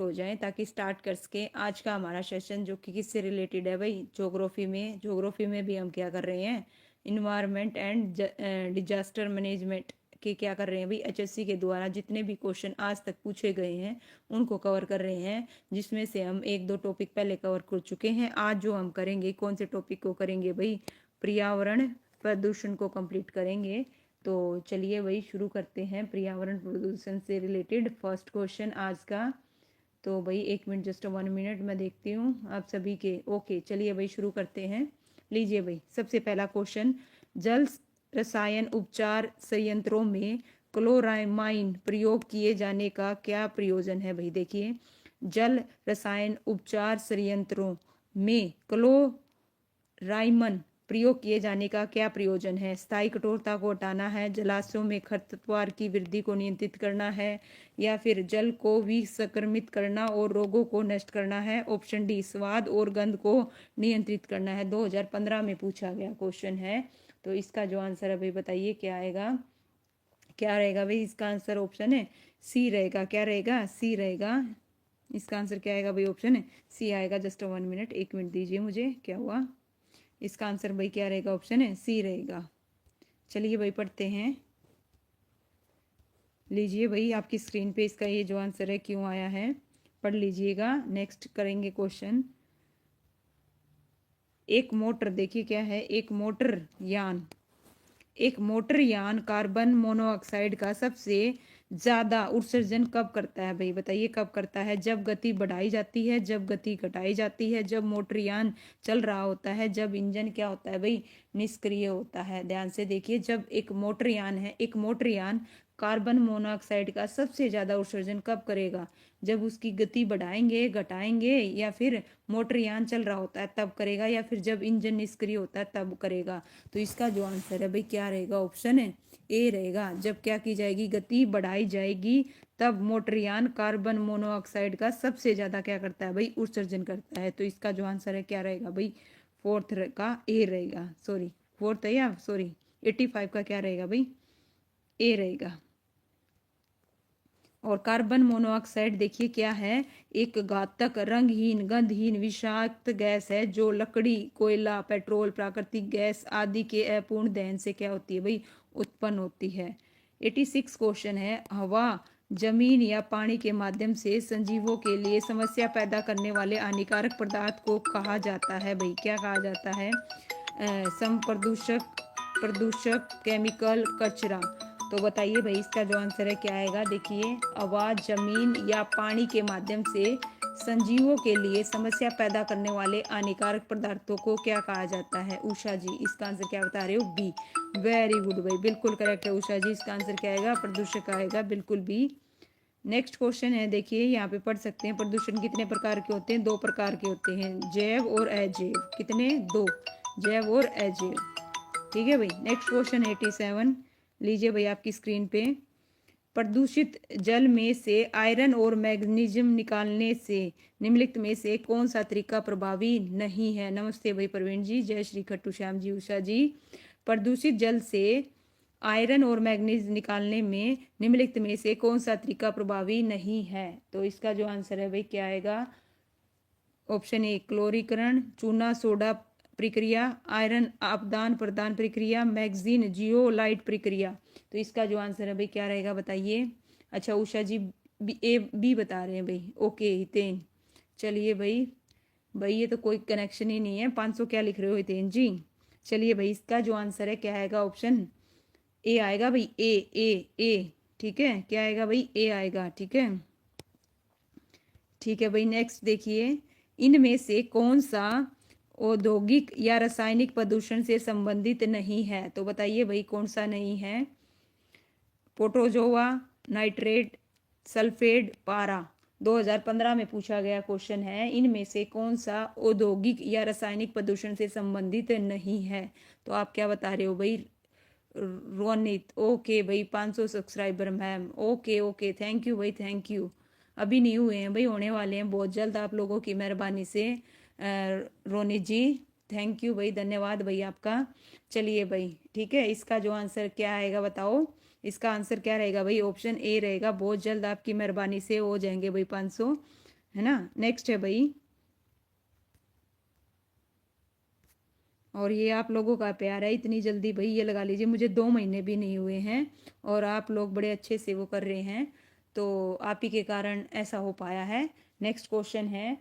हो जाएं ताकि स्टार्ट कर सकें आज का हमारा सेशन, जो कि किससे रिलेटेड है भाई, ज्योग्राफी में भी हम क्या कर रहे हैं, इन्वायरमेंट एंड डिजास्टर मैनेजमेंट के क्या कर रहे हैं भाई, एचएससी के द्वारा जितने भी क्वेश्चन आज तक पूछे गए हैं उनको कवर कर रहे हैं, जिसमें से हम एक दो टॉपिक पहले कवर कर चुके हैं। आज जो हम करेंगे, कौन से टॉपिक को करेंगे भाई, पर्यावरण प्रदूषण को कंप्लीट करेंगे। तो चलिए भाई शुरू करते हैं पर्यावरण प्रदूषण से रिलेटेड फर्स्ट क्वेश्चन आज का। तो भाई 1 मिनट, जस्ट 1 मिनट, मैं देखती हूँ आप सभी के। ओके चलिए भाई शुरू करते हैं। लीजिए भाई सबसे पहला क्वेश्चन, जल रसायन उपचार संयंत्रों में क्लोरामाइन प्रयोग किए जाने का क्या प्रयोजन है भाई। देखिए, जल रसायन उपचार संयंत्रों में क्लोराइमन प्रयोग किए जाने का क्या प्रयोजन है। स्थायी कठोरता को हटाना है, जलाशयों में खरपतवार की वृद्धि को नियंत्रित करना है, या फिर जल को विसंक्रमित करना और रोगों को नष्ट करना है। ऑप्शन डी, स्वाद और गंध को नियंत्रित करना है। 2015 में पूछा गया क्वेश्चन है। तो इसका जो आंसर है भाई बताइए क्या आएगा, क्या रहेगा भाई। इसका आंसर ऑप्शन है सी रहेगा। क्या रहेगा, सी रहेगा। इसका आंसर क्या आएगा भाई, ऑप्शन है सी आएगा। जस्ट 1 मिनट, 1 मिनट दीजिए मुझे, क्या हुआ। इसका आंसर भाई क्या रहेगा, ऑप्शन है सी रहेगा। चलिए भाई पढ़ते हैं। लीजिए भाई आपकी स्क्रीन पे इसका ये जो आंसर है क्यों आया है, पढ़ लीजिएगा। नेक्स्ट करेंगे क्वेश्चन। एक मोटर, देखिए क्या है, एक मोटर यान कार्बन मोनोऑक्साइड का सबसे ज्यादा उत्सर्जन कब करता है भाई बताइए, कब करता है। जब गति बढ़ाई जाती है, जब गति घटाई जाती है, जब मोटर यान चल रहा होता है, जब इंजन क्या होता है भाई, निष्क्रिय होता है। ध्यान से देखिए, जब एक मोटर यान है, एक मोटर यान कार्बन मोनोऑक्साइड का सबसे ज्यादा उत्सर्जन कब करेगा, जब उसकी गति बढ़ाएंगे, घटाएंगे, या फिर मोटर यान चल रहा होता है तब करेगा, या फिर जब इंजन निष्क्रिय होता है तब करेगा। तो इसका जो आंसर है भाई क्या रहेगा, ऑप्शन है ए रहेगा। जब क्या की जाएगी, गति बढ़ाई जाएगी, तब मोटरयान कार्बन मोनोऑक्साइड का सबसे ज्यादा क्या करता है भाई, उत्सर्जन करता है। तो इसका जो आंसर है क्या रहेगा भाई, फोर्थ का ए रहेगा। सॉरी फोर्थ है या सॉरी 85 का क्या रहेगा भाई, ए रहेगा। और कार्बन मोनोऑक्साइड देखिए क्या है, एक घातक रंगहीन गंधहीन विषाक्त गैस है, जो लकड़ी, कोयला, पेट्रोल, प्राकृतिक गैस आदि के अपूर्ण दहन से क्या होती है भाई, उत्पन्न होती है। 86 क्वेश्चन है, हवा, जमीन या पानी के माध्यम से संजीवों के लिए समस्या पैदा करने वाले हानिकारक पदार्थ को कहा जाता है भाई, क्या कहा जाता है। सम प्रदूषक, केमिकल, कचरा। तो बताइए भाई इसका जो आंसर है क्या आएगा। देखिए, आवाज, जमीन या पानी के माध्यम से संजीवों के लिए समस्या पैदा करने वाले हानिकारक पदार्थों को क्या कहा जाता है। उषा जी इसका आंसर क्या बता रहे हो, बी। वेरी गुड भाई, बिल्कुल करेक्ट है उषा जी। इसका आंसर क्या आएगा, प्रदूषक आएगा, बिल्कुल बी। नेक्स्ट क्वेश्चन है, देखिए यहाँ पे पढ़ सकते हैं, प्रदूषण कितने प्रकार के होते हैं, 2 प्रकार के होते हैं, जैव और अजैव। कितने, 2, जैव और अजैव। ठीक है भाई। नेक्स्ट क्वेश्चन 87, लीजिए भाई आपकी स्क्रीन पे, प्रदूषित जल में से आयरन और मैग्नीशियम निकालने से निम्नलिखित में से कौन सा तरीका प्रभावी नहीं है। नमस्ते भाई प्रवीण जी, जय श्री खट्टू श्याम जी, उषा जी। प्रदूषित जल से आयरन और मैग्नीज निकालने में निम्नलिखित में से कौन सा तरीका प्रभावी नहीं है। तो इसका जो आंसर है भाई क्या आएगा, ऑप्शन ए, क्लोरीकरण, चूना सोडा प्रक्रिया, आयरन आदान प्रदान प्रक्रिया, मैगजीन जियोलाइट प्रक्रिया। तो इसका जो आंसर है भाई क्या रहेगा बताइए। अच्छा उषा जी ए बी बता रहे हैं भाई, ओके हितेन। चलिए भाई, ये तो कोई कनेक्शन ही नहीं है, 500 क्या लिख रहे हो हितेन जी। चलिए भाई इसका जो आंसर है क्या आएगा, ऑप्शन ए आएगा भाई, ए ए ए। ठीक है, क्या आएगा भाई, ए आएगा। ठीक है, ठीक है भाई। नेक्स्ट देखिए, इनमें से कौन सा औद्योगिक या रासायनिक प्रदूषण से संबंधित नहीं है। तो बताइए भाई कौन सा नहीं है। प्रोटोजोआ, नाइट्रेट, सल्फेट, पारा। 2015 में पूछा गया क्वेश्चन है, इनमें से कौन सा औद्योगिक या रासायनिक प्रदूषण से संबंधित नहीं है। तो आप क्या बता रहे हो भाई, रोनित। ओके भाई, 500 subscriber ma'am, okay okay, thank you भाई, थैंक यू। अभी नहीं हुए हैं भाई, होने वाले हैं बहुत जल्द, आप लोगों की मेहरबानी से। रोनित जी थैंक यू भाई, धन्यवाद भाई आपका। चलिए भाई ठीक है, इसका जो आंसर क्या आएगा बताओ। इसका आंसर क्या रहेगा भाई, ऑप्शन ए रहेगा, बहुत जल्द आपकी मेहरबानी से हो जाएंगे भाई 500। है ना। नेक्स्ट है भाई, और ये आप लोगों का प्यार है, इतनी जल्दी भाई ये लगा लीजिए मुझे 2 महीने भी नहीं हुए हैं और आप लोग बड़े अच्छे से वो कर रहे हैं, तो आप ही के कारण ऐसा हो पाया है। नेक्स्ट क्वेश्चन है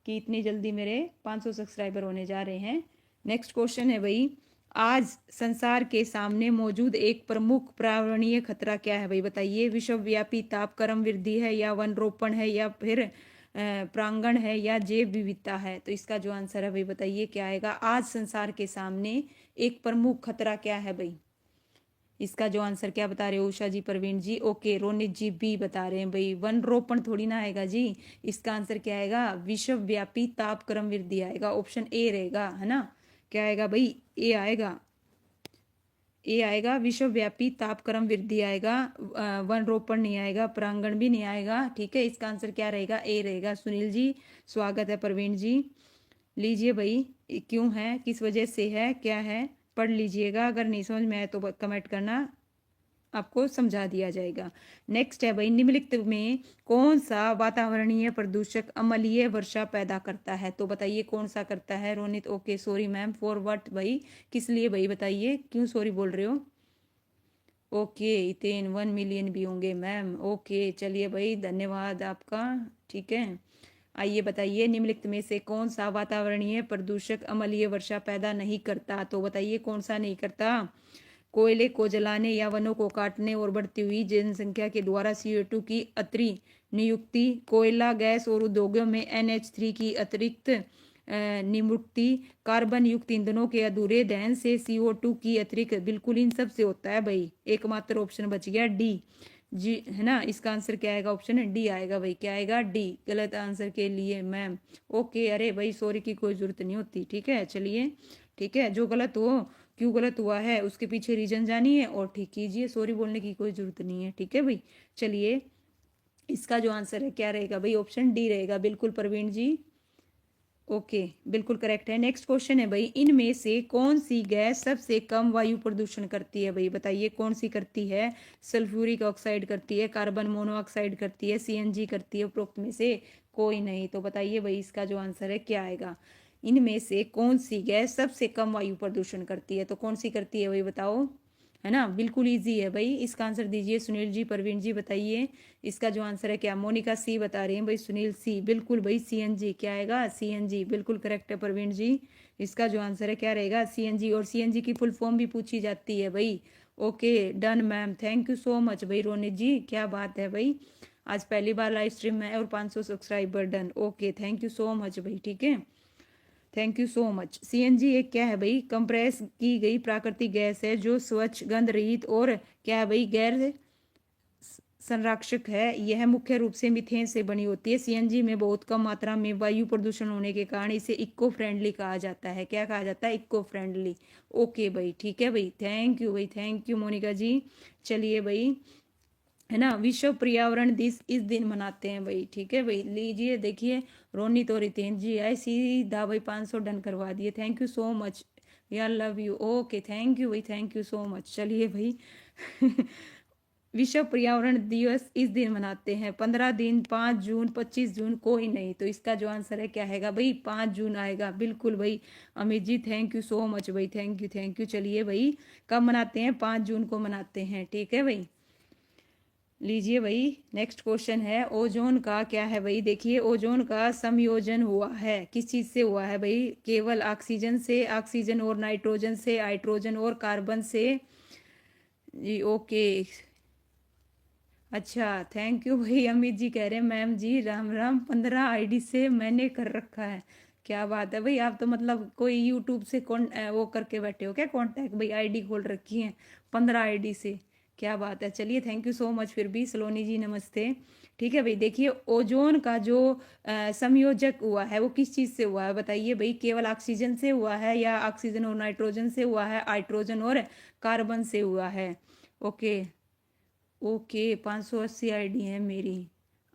कि इतनी जल्दी मेरे 500 सब्सक्राइबर होने जा रहे हैं। नेक्स्ट क्वेश्चन है भाई, आज संसार के सामने मौजूद एक प्रमुख पर्यावरणीय खतरा क्या है भाई, बताइए। विश्वव्यापी तापक्रम वृद्धि है, या वन रोपण है, या फिर प्रांगण है, या जैव विविधता है। तो इसका जो आंसर है भाई बताइए क्या आएगा। आज संसार के सामने एक प्रमुख खतरा क्या है भाई, इसका जो आंसर क्या बता रहे हो उषा जी, प्रवीण जी, ओके, रोनित जी बी बता रहे हैं भाई। वन रोपण थोड़ी ना आएगा जी, इसका आंसर क्या आएगा, विश्वव्यापी तापक्रम वृद्धि आएगा, ऑप्शन ए रहेगा, है ना। क्या आएगा भाई, ए आएगा, ए आएगा, विश्वव्यापी तापक्रम वृद्धि आएगा, वन रोपण नहीं आएगा, प्रांगण भी नहीं आएगा, ठीक है। इसका आंसर क्या रहेगा, ए रहेगा। सुनील जी स्वागत है, प्रवीण जी लीजिए भाई, क्यों है, किस वजह से है, क्या है, पढ़ लीजिएगा, अगर नहीं समझ में आए तो कमेंट करना, आपको समझा दिया जाएगा। नेक्स्ट है भाई, निम्नलिखित में कौन सा वातावरणीय प्रदूषक अम्लीय वर्षा पैदा करता है, तो बताइए कौन सा करता है। Ronit okay, sorry ma'am, for what भाई, किस लिए भाई बताइए, क्यों सॉरी बोल रहे हो। ओके, इतने 1 मिलियन भी होंगे मैम, ओके चलिए भाई, धन्यवाद आपका, ठीक है। आइए बताइए, निम्नलिखित में से कौन सा वातावरणीय प्रदूषक अम्लीय वर्षा पैदा नहीं करता, तो बताइए कौन सा नहीं करता। कोयले को जलाने या वनों को काटने और बढ़ती हुई जनसंख्या के द्वारा CO2 की अतिरिक्त नियुक्ति, कोयला गैस और उद्योगों में NH3 की अतिरिक्त निमुक्ति, कार्बन युक्त ईंधनों के अधूरे दहन से CO2 की अतिरिक्त, बिल्कुल इन सब से होता है भाई। एकमात्र ऑप्शन बच गया डी जी, है ना। इसका आंसर क्या आएगा, ऑप्शन डी आएगा भाई, क्या आएगा, डी। गलत आंसर के लिए मैम ओके, अरे भाई सॉरी की कोई जरूरत नहीं होती, ठीक है चलिए, ठीक है। जो गलत हो, क्यों गलत हुआ है उसके पीछे रीजन जानिए और ठीक कीजिए, सॉरी बोलने की कोई जरूरत नहीं है, ठीक है भाई। चलिए, इसका जो आंसर है क्या रहेगा भाई, ऑप्शन डी रहेगा, बिल्कुल प्रवीण जी, ओके बिल्कुल करेक्ट है। नेक्स्ट क्वेश्चन है भाई, इनमें से कौन सी गैस सबसे कम वायु प्रदूषण करती है भाई, बताइए कौन सी करती है। सल्फ्यूरिक ऑक्साइड करती है, कार्बन मोनोऑक्साइड करती है, CNG करती है, उपरोक्त में से कोई नहीं, तो बताइए भाई इसका जो आंसर है क्या आएगा। इनमें से कौन सी गैस सबसे कम वायु प्रदूषण करती है, तो कौन सी करती है भाई बताओ, है ना। बिल्कुल इजी है भाई, इसका आंसर दीजिए। सुनील जी, प्रवीण जी बताइए इसका जो आंसर है क्या। मोनिका सी बता रही है भाई, सुनील सी, बिल्कुल भाई CNG, क्या आएगा CNG, बिल्कुल करेक्ट है प्रवीण जी। इसका जो आंसर है क्या रहेगा, CNG, और CNG की फुल फॉर्म भी पूछी जाती है भाई। Okay done ma'am, thank you so much भाई रोनित जी, क्या बात है भाई, आज पहली बार लाइव स्ट्रीम में और 500 subscriber done, okay thank you so much भाई, ठीक है, thank you so much. CNG एक क्या है भाई, कंप्रेस की गई प्राकृतिक गैस है जो स्वच्छ, गंध रहित और क्या है भाई, गैर संरक्षक है। यह मुख्य रूप से मीथेन से बनी होती है। CNG में बहुत कम मात्रा में वायु प्रदूषण होने के कारण इसे इको फ्रेंडली कहा जाता है। क्या कहा जाता है, इको फ्रेंडली, ओके भाई, ठीक है भाई, थैंक यू भाई, थैंक यू मोनिका जी। चलिए भाई, है ना, विश्व पर्यावरण दिवस इस दिन मनाते हैं भाई, ठीक है भाई। लीजिए देखिए, रोनित और रितेन जी आए सीधा भाई, 500 डन करवा दिए, थैंक यू सो मच यार, love you, okay thank you भाई, थैंक यू सो मच। चलिए भाई विश्व पर्यावरण दिवस इस दिन मनाते हैं, 15 दिन, 5 जून, 25 जून, कोई नहीं, तो इसका जो आंसर है क्या आएगा भाई, 5 जून आएगा, बिल्कुल भाई। Amit ji thank you so much भाई, थैंक यू थैंक यू। चलिए भाई, कब मनाते हैं, 5 जून को मनाते हैं, ठीक है भाई। लीजिए भाई, नेक्स्ट क्वेश्चन है, ओजोन का क्या है भाई, देखिए ओजोन का संयोजन हुआ है, किस चीज से हुआ है भाई, केवल ऑक्सीजन से, ऑक्सीजन और नाइट्रोजन से, हाइड्रोजन और कार्बन से जी, ओके अच्छा, थैंक यू भाई। अमित जी कह रहे हैं मैम जी राम राम, 15 ID से मैंने कर रखा है, क्या बात है भाई, आप तो मतलब कोई यूट्यूब से कौन वो करके बैठे हो क्या, कांटेक्ट भाई, ID खोल रखी है 15 ID से, क्या बात है। चलिए थैंक यू सो मच, फिर भी सलोनी जी नमस्ते, ठीक है भाई। देखिए ओजोन का जो संयोजक हुआ है वो किस चीज से हुआ है बताइए भाई, केवल ऑक्सीजन से हुआ है, या ऑक्सीजन और नाइट्रोजन से हुआ है, हाइड्रोजन और कार्बन से हुआ है, ओके ओके 580 ID है मेरी,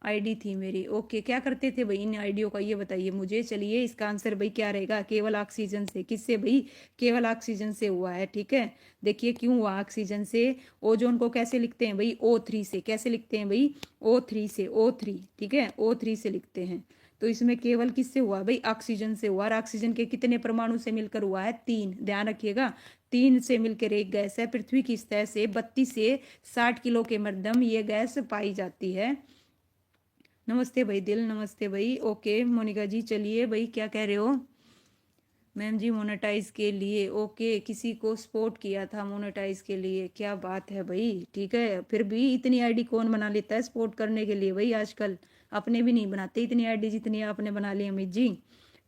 आईडी थी मेरी। ओके, क्या करते थे भाई इन आईडियो का, ये बताइए मुझे। चलिए इसका आंसर भाई क्या रहेगा, केवल ऑक्सीजन से। किससे भाई, केवल ऑक्सीजन से हुआ है। ठीक है, देखिए क्यों हुआ ऑक्सीजन से। ओजोन को कैसे लिखते हैं भाई, O3 से। कैसे लिखते हैं भाई, O3 से, O3। ठीक है, O3 से लिखते हैं। तो इसमें केवल किससे हुआ भाई, ऑक्सीजन से हुआ। और ऑक्सीजन के कितने परमाणु से मिलकर हुआ है, 3, ध्यान रखिएगा। 3 से मिलकर एक गैस है। पृथ्वी की सतह से 32 से 60 किलो के मध्यम ये गैस पाई जाती है। नमस्ते भाई दिल, नमस्ते भाई। ओके मोनिका जी, चलिए भाई क्या कह रहे हो। मैम जी मोनेटाइज के लिए, ओके, किसी को सपोर्ट किया था मोनेटाइज के लिए, क्या बात है भाई। ठीक है, फिर भी इतनी आईडी कौन बना लेता है सपोर्ट करने के लिए भाई, आजकल अपने भी नहीं बनाते इतनी आईडी जितनी आपने बना ली अमित जी।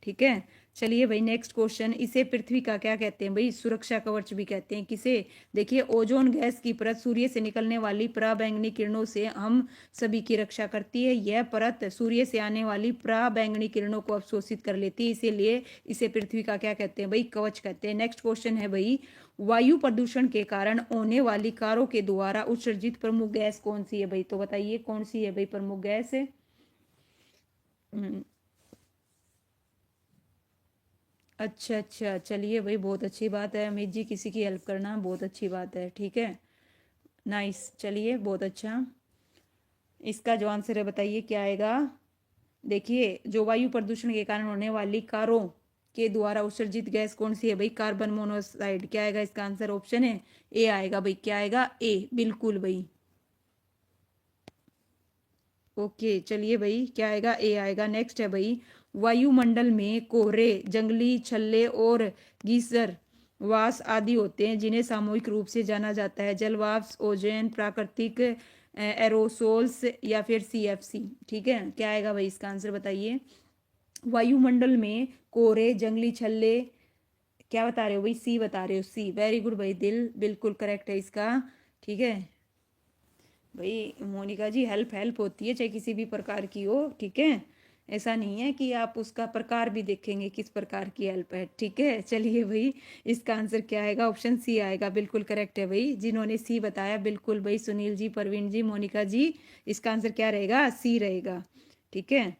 ठीक है, चलिए भाई नेक्स्ट क्वेश्चन। इसे पृथ्वी का क्या कहते हैं भाई, सुरक्षा कवच भी कहते हैं। किसे, देखिए ओजोन गैस की परत सूर्य से निकलने वाली पराबैंगनी किरणों से हम सभी की रक्षा करती है। यह परत सूर्य से आने वाली पराबैंगनी किरणों को अवशोषित कर लेती है, इसीलिए इसे पृथ्वी का क्या कहते हैं भाई, कवच कहते हैं। नेक्स्ट क्वेश्चन है भाई, वायु प्रदूषण के कारण होने वाली कारों के द्वारा उत्सर्जित प्रमुख गैस कौन सी है भाई, तो बताइए कौन सी है भाई प्रमुख गैस है। अच्छा अच्छा, चलिए भाई बहुत अच्छी बात है अमित जी, किसी की हेल्प करना बहुत अच्छी बात है। ठीक है, नाइस, चलिए बहुत अच्छा। इसका जो आंसर है बताइए क्या आएगा। देखिए जो वायु प्रदूषण के कारण होने वाली कारों के द्वारा उत्सर्जित गैस कौन सी है भाई, कार्बन मोनोऑक्साइड। क्या आएगा इसका आंसर, ऑप्शन है ए आएगा भाई। क्या आएगा, ए, बिल्कुल भाई। ओके चलिए भाई क्या आएगा, ए आएगा। नेक्स्ट है भाई, वायुमंडल में कोहरे, जंगली छल्ले और गीसर वास आदि होते हैं जिन्हें सामूहिक रूप से जाना जाता है जलवाष्प, ओजोन, प्राकृतिक एरोसोल्स या फिर CFC। ठीक है, क्या आएगा भाई इसका आंसर बताइए। वायुमंडल में कोहरे, जंगली छल्ले, क्या बता रहे हो भाई, सी बता रहे हो, सी, वेरी गुड भाई दिल, बिल्कुल करेक्ट है इसका। ठीक है भाई मोनिका जी, हेल्प हेल्प होती है चाहे किसी भी प्रकार की हो। ठीक है, ऐसा नहीं है कि आप उसका प्रकार भी देखेंगे किस प्रकार की हेल्प है। ठीक है, चलिए भाई इसका आंसर क्या आएगा, ऑप्शन सी आएगा, बिल्कुल करेक्ट है भाई। जिन्होंने सी बताया बिल्कुल भाई, सुनील जी, परवीन जी, मोनिका जी, इसका आंसर क्या रहेगा, सी रहेगा। ठीक है,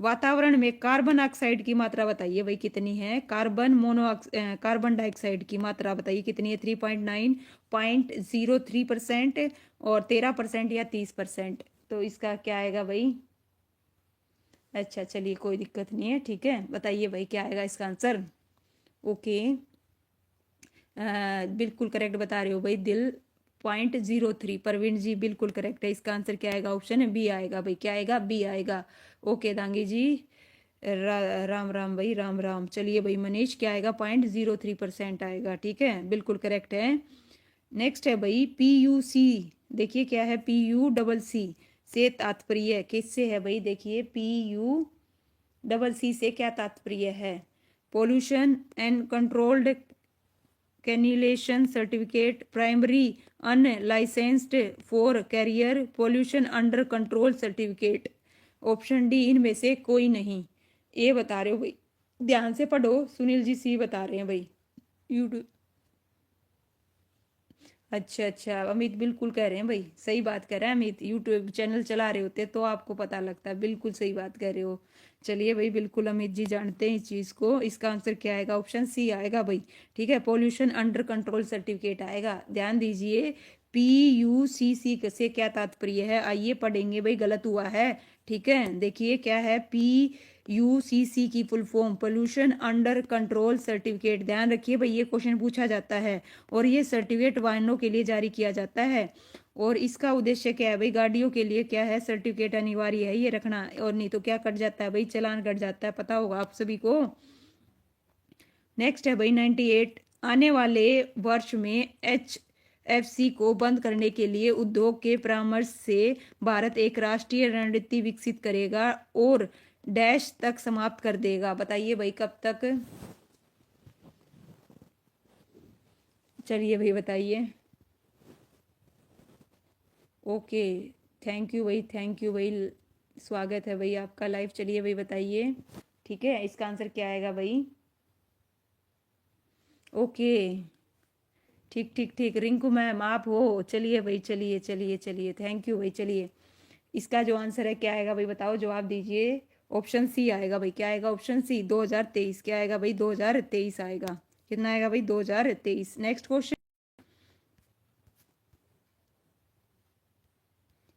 वातावरण में कार्बन ऑक्साइड की मात्रा बताइए भाई कितनी है, कार्बन डाइऑक्साइड की मात्रा बताइए कितनी है, 3.9, 0.03% और 13% या 30%। तो इसका क्या आएगा भाई। अच्छा चलिए कोई दिक्कत नहीं है। ठीक है, बताइए भाई क्या आएगा इसका आंसर। ओके, बिल्कुल करेक्ट बता रहे हो भाई दिल, 0.03। परवीन जी बिल्कुल करेक्ट है, इसका आंसर क्या आएगा, ऑप्शन है बी आएगा भाई। क्या आएगा, बी आएगा। ओके दांगी जी, राम राम भाई, राम राम। चलिए भाई मनीष क्या आएगा, 0.03% आएगा। ठीक है, बिल्कुल करेक्ट है। नेक्स्ट है भाई PUC। देखिए क्या है, PU से तात्पर्य किससे है भाई, देखिए PUC से क्या तात्पर्य है, pollution and controlled cancellation certificate, primary unlicensed for carrier, pollution under control certificate. Option D इनमें से कोई नहीं। ये बता रहे हो भाई, ध्यान से पढ़ो, सुनील जी सी बता रहे हैं भाई यूट्यूब। अच्छा अच्छा, अमित बिल्कुल कह रहे हैं भाई, सही बात कह रहे हैं अमित, यूट्यूब चैनल चला रहे होते तो आपको पता लगता है, बिल्कुल सही बात कह रहे हो। चलिए भाई बिल्कुल अमित जी जानते हैं इस चीज़ को, इसका आंसर क्या आएगा, ऑप्शन सी आएगा भाई। ठीक है, पोल्यूशन अंडर कंट्रोल सर्टिफिकेट आएगा, ध्यान दीजिए। PUCC से क्या तात्पर्य है, आइए पढ़ेंगे भाई, गलत हुआ है। ठीक है, देखिए क्या है, PUCC की full form pollution under control certificate. ध्यान रखिए भाई, ये क्वेश्चन पूछा जाता है और ये सर्टिफिकेट वाहनों के लिए जारी किया जाता है। और इसका उद्देश्य क्या है भाई, गाड़ियों के लिए क्या है, सर्टिफिकेट अनिवार्य है ये रखना, और नहीं तो क्या कट जाता है भाई, चालान कट जाता है, पता होगा आप सभी को। नेक्स्ट है भाई 98, आने वाले वर्ष में HFC को बंद करने के लिए उद्योग के परामर्श से भारत एक राष्ट्रीय रणनीति विकसित करेगा और डैश तक समाप्त कर देगा, बताइए भाई कब तक। चलिए भाई बताइए। ओके, थैंक यू भाई, थैंक यू भाई, स्वागत है भाई आपका लाइव। चलिए भाई बताइए। ठीक है, इसका आंसर क्या आएगा भाई। ओके, ठीक ठीक ठीक, रिंकू मैम आप हो, चलिए भाई, चलिए चलिए चलिए, थैंक यू भाई। चलिए इसका जो आंसर है क्या आएगा भाई, बताओ, जवाब दीजिए। ऑप्शन सी आएगा भाई, क्या आएगा, ऑप्शन सी 2023। क्या आएगा भाई, 2023 आएगा। कितना आएगा भाई, 2023। नेक्स्ट क्वेश्चन,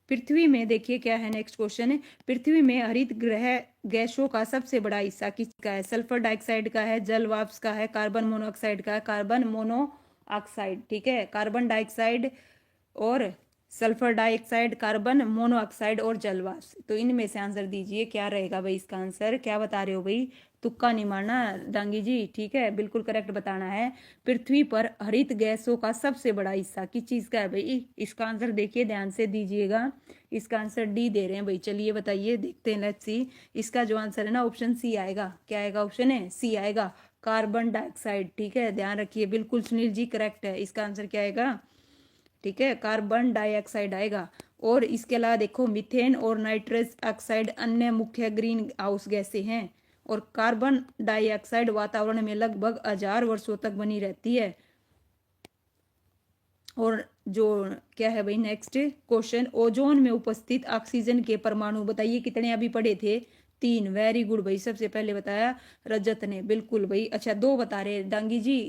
पृथ्वी में देखिए क्या है, नेक्स्ट क्वेश्चन है, पृथ्वी में हरित ग्रह गैसों का सबसे बड़ा हिस्सा किसका है? सल्फर डाइऑक्साइड का है, जल वाष्प का है, कार्बन मोनोऑक्साइड का है, कार्बन मोनोऑक्साइड, ठीक है, कार्बन डाइऑक्साइड और सल्फर डाइऑक्साइड, कार्बन मोनोऑक्साइड और जल वाष्प। तो इनमें से आंसर दीजिए, क्या रहेगा भाई इसका आंसर, क्या बता रहे हो भाई, तुक्का नहीं मारना डांगी जी, ठीक है, बिल्कुल करेक्ट बताना है। पृथ्वी पर हरित गैसों का सबसे बड़ा हिस्सा किस चीज का है भाई? इसका आंसर देखिए, ध्यान से दीजिएगा। इसका आंसर डी दे रहे हैं भाई। चलिए बताइए, देखते हैं, लेट्स सी। इसका जो आंसर है ना, ऑप्शन सी आएगा। क्या आएगा, ऑप्शन है सी आएगा, कार्बन डाइऑक्साइड, ठीक है, ध्यान रखिए, बिल्कुल सुनील जी करेक्ट है। इसका आंसर क्या आएगा, ठीक है, कार्बन डाइऑक्साइड आएगा। और इसके अलावा देखो, मीथेन और नाइट्रस ऑक्साइड अन्य मुख्य ग्रीन हाउस गैसें हैं, और कार्बन डाइऑक्साइड वातावरण में लगभग 1000 वर्षों तक बनी रहती है। और जो क्या है भाई, नेक्स्ट क्वेश्चन, ओजोन में उपस्थित ऑक्सीजन के परमाणु बताइए कितने, अभी पढ़े थे 3। वेरी गुड भाई, सबसे पहले बताया रजत ने, बिल्कुल भाई। अच्छा, 2 बता रहे डांगी जी,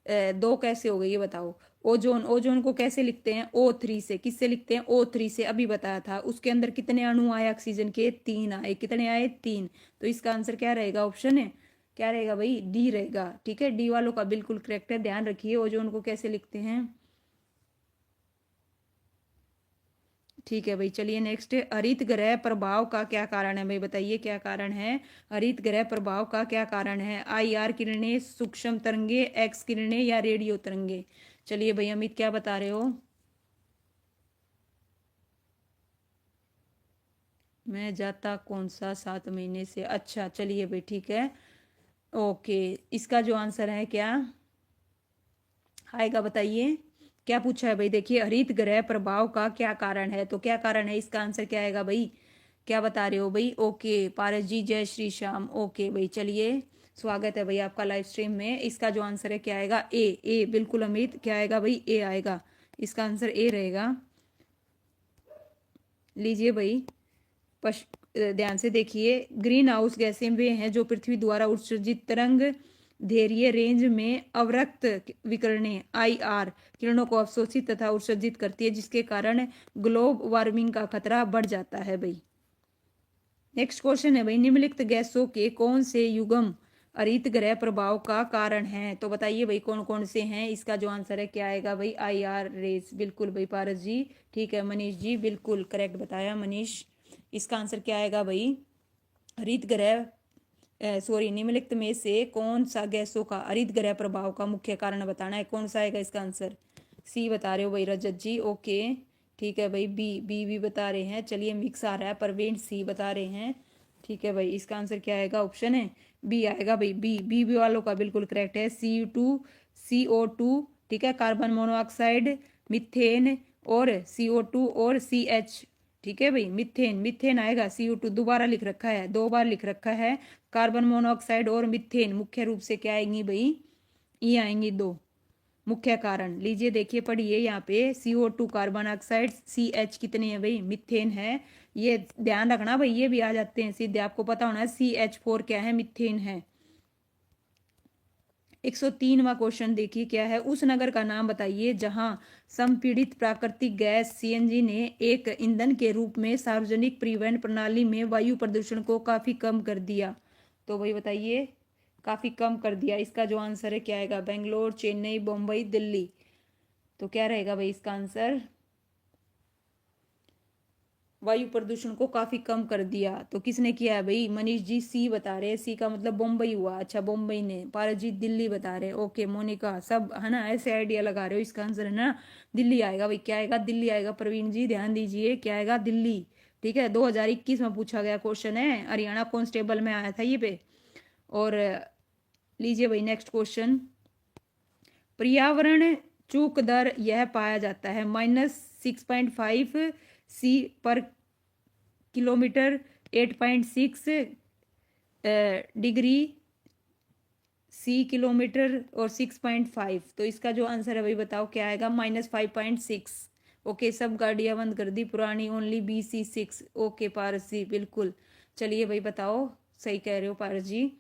2 कैसे हो गई ये बताओ। ओजोन को कैसे लिखते हैं, O3 से। किससे लिखते हैं, O3 से, अभी बताया था। उसके अंदर कितने अणु आए ऑक्सीजन के, 3 आए। कितने आए, 3। तो इसका आंसर क्या रहेगा, ऑप्शन है क्या रहेगा भाई, डी रहेगा, ठीक है, डी वालों का बिल्कुल करेक्ट है। ध्यान रखिए, ओजोन को कैसे लिखते हैं, ठीक है भाई। चलिए नेक्स्ट, हरित ग्रह प्रभाव का क्या कारण है भाई, बताइए क्या कारण है, हरित ग्रह प्रभाव का क्या कारण है? IR किरणें, सूक्ष्म तरंगे, एक्स किरणें या रेडियो तरंगे? चलिए भाई अमित क्या बता रहे हो? मैं जाता कौन सा 7 महीने से, अच्छा चलिए भाई, ठीक है, ओके। इसका जो आंसर है क्या आएगा, बताइए क्या पूछा है भाई। देखिए, हरित ग्रह प्रभाव का क्या कारण है, तो क्या कारण है, इसका आंसर क्या आएगा भाई, क्या बता रहे हो भाई? ओके पारस जी, जय श्री श्याम, ओके भाई। चलिए, स्वागत है भाई आपका लाइव स्ट्रीम में। इसका जो आंसर है क्या आएगा, ए बिल्कुल अमित, क्या आएगा भाई, ए आएगा। इसका आंसर ए रहेगा। लीजिए भाई, ध्यान से देखिए, ग्रीन हाउस गैसें वे हैं जो पृथ्वी द्वारा उत्सर्जित तरंग दैर्घ्य रेंज में अवरक्त विकिरणें IR किरणों को अवशोषित तथा उत्सर्जित करती है, जिसके कारण ग्लोब वार्मिंग का खतरा बढ़ जाता है भाई। नेक्स्ट क्वेश्चन है भाई, निम्नलिखित गैसों के कौन से युग्म हरित ग्रह प्रभाव का कारण है? तो बताइए भाई कौन कौन से हैं। इसका जो आंसर है क्या आएगा भाई, IR रेस, बिल्कुल भाई पारस जी, ठीक है, मनीष जी बिल्कुल करेक्ट बताया मनीष। इसका आंसर क्या आएगा भाई, हरित ग्रह सॉरी, निम्नलिखित में से कौन सा गैसों का हरित ग्रह प्रभाव का मुख्य कारण बताना है, कौन सा आएगा इसका आंसर? सी बता रहे हो भाई रजत जी, ओके, ठीक है भाई। बी भी बता रहे हैं, चलिए मिक्स आ रहा है, परवीन सी बता रहे हैं, ठीक है भाई। इसका आंसर क्या आएगा, ऑप्शन है बी आएगा भाई, बी वालों का बिल्कुल करेक्ट है। CO2, ठीक है, कार्बन मोनोऑक्साइड, मिथेन और CO2 और CH, ठीक है भाई, मिथेन आएगा। CO2 दोबारा लिख रखा है, 2 बार लिख रखा है। कार्बन मोनोऑक्साइड और मिथेन मुख्य रूप से क्या आएंगी भाई, ये आएंगी 2 मुख्य कारण। लीजिए देखिए, पढ़िए यहाँ पे, CO2 कार्बन ऑक्साइड, CH कितने हैं भाई, मिथेन है। ये ध्यान रखना भाई, ये भी आ जाते हैं सीधे, आपको पता होना है। CH4 क्या है, मिथेन है। 103वां क्वेश्चन देखिए क्या है, उस नगर का नाम बताइए जहां संपीड़ित प्राकृतिक गैस CNG ने एक ईंधन के रूप में सार्वजनिक परिवहन प्रणाली में वायु प्रदूषण को काफी कम कर दिया। तो भाई बताइए, काफी कम कर दिया, इसका जो आंसर है क्या आएगा, बेंगलोर, चेन्नई, बम्बई, दिल्ली? तो क्या रहेगा भाई इसका आंसर, वायु प्रदूषण को काफी कम कर दिया, तो किसने किया है भाई, मनीष जी सी बता रहे हैं, सी का मतलब बम्बई हुआ, अच्छा बम्बई ने। पारस जी दिल्ली बता रहे हैं, ओके। मोनिका सब है ना, ऐसे आइडिया लगा रहे हो, इसका आंसर है ना दिल्ली आएगा भाई, क्या आएगा, दिल्ली आएगा। प्रवीण जी ध्यान दीजिए, क्या आएगा, दिल्ली, ठीक है। 2021 में पूछा गया क्वेश्चन है, हरियाणा कांस्टेबल में आया था ये पे। और लीजिए भाई नेक्स्ट क्वेश्चन, पर्यावरण चूक दर यह पाया जाता है -6.5 C पर किलोमीटर, 8.6 डिग्री C किलोमीटर और 6.5। तो इसका जो आंसर है भाई बताओ क्या आएगा, -5.6, ओके, सब गाड़ियां बंद कर दी पुरानी, ओनली BC6। ओके पारस जी, बिल्कुल। चलिए भाई बताओ, सही कह रहे हो पारस जी।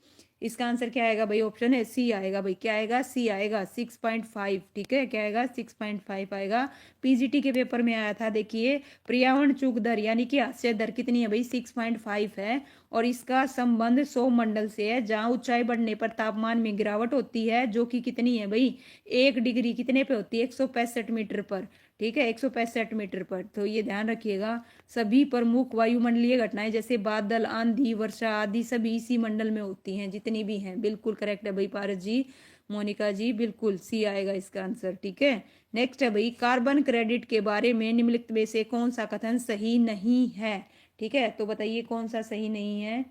इसका आंसर क्या आएगा भाई? ऑप्शन है सी आएगा भाई। क्या आएगा? सी आएगा, 6.5। ठीक है, क्या आएगा? 6.5 आएगा। पीजीटी के पेपर में आया था, देखिए पर्यावरण चूक दर यानी कि हास्य दर कितनी है भाई? 6.5 है। और इसका संबंध सौर मंडल से है, जहां ऊंचाई बढ़ने पर तापमान में गिरावट होती है, जो कि कितनी है भाई? 1 डिग्री कितने पे होती है? 165 मीटर पर। ठीक है, 165 मीटर पर। तो ये ध्यान रखिएगा। सभी प्रमुख वायुमंडलीय घटनाएं जैसे बादल, आंधी, वर्षा आदि सभी इसी मंडल में होती हैं, जितनी भी हैं। बिल्कुल करेक्ट है भाई पारस जी, मोनिका जी, बिल्कुल सी आएगा इसका आंसर। ठीक है, नेक्स्ट है भाई, कार्बन क्रेडिट के बारे में निम्नलिखित में से कौन सा कथन सही नहीं है? ठीक है, तो बताइए कौन सा सही नहीं है।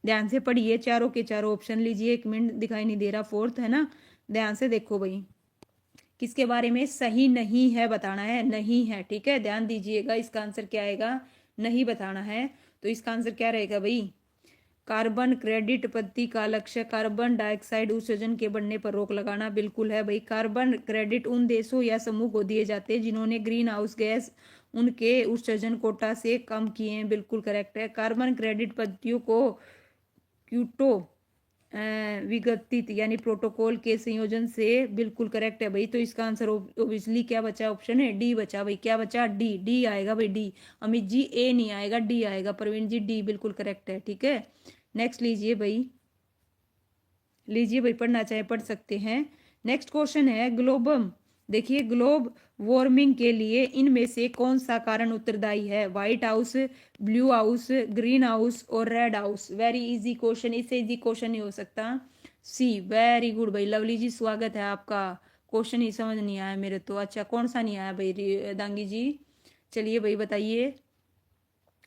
ध्यान से पढ़िए, चारों के चारों ऑप्शन लीजिए। 1 मिनट, दिखाई नहीं दे रहा, फोर्थ है ना। ध्यान से देखो भाई, किसके बारे में सही नहीं है बताना है, नहीं है। ठीक है, ध्यान दीजिएगा। इसका आंसर क्या आएगा? नहीं बताना है। तो इसका आंसर क्या रहेगा भाई? कार्बन क्रेडिट पद्धति का लक्ष्य कार्बन डाइऑक्साइड उत्सर्जन के बढ़ने पर रोक लगाना। बिल्कुल है भाई। कार्बन क्रेडिट उन देशों या समूह को दिए जाते हैं जिन्होंने ग्रीन हाउस गैस उनके उत्सर्जन कोटा से कम किए हैं। बिल्कुल करेक्ट है। कार्बन क्रेडिट पद्धतियों को क्योटो विगतित यानी प्रोटोकॉल के संयोजन से। बिल्कुल करेक्ट है भाई। तो इसका आंसर ओबियसली क्या बचा? ऑप्शन है डी बचा भाई। क्या बचा? डी। डी आएगा भाई, डी। अमित जी ए नहीं आएगा, डी आएगा। प्रवीण जी डी बिल्कुल करेक्ट है। ठीक है, नेक्स्ट लीजिए भाई, लीजिए भाई, पढ़ना चाहे पढ़ सकते हैं। नेक्स्ट क्वेश्चन है ग्लोबल। देखिए, ग्लोब वार्मिंग के लिए इनमें से कौन सा कारण उत्तरदायी है? White house, blue house, green house और red house. Very easy question, इससे इजी क्वेश्चन नहीं हो सकता। सी, वेरी गुड भाई। लवली जी स्वागत है आपका। क्वेश्चन ही समझ नहीं आया मेरे तो। अच्छा, कौन सा नहीं आया भाई दांगी जी? चलिए भाई बताइए।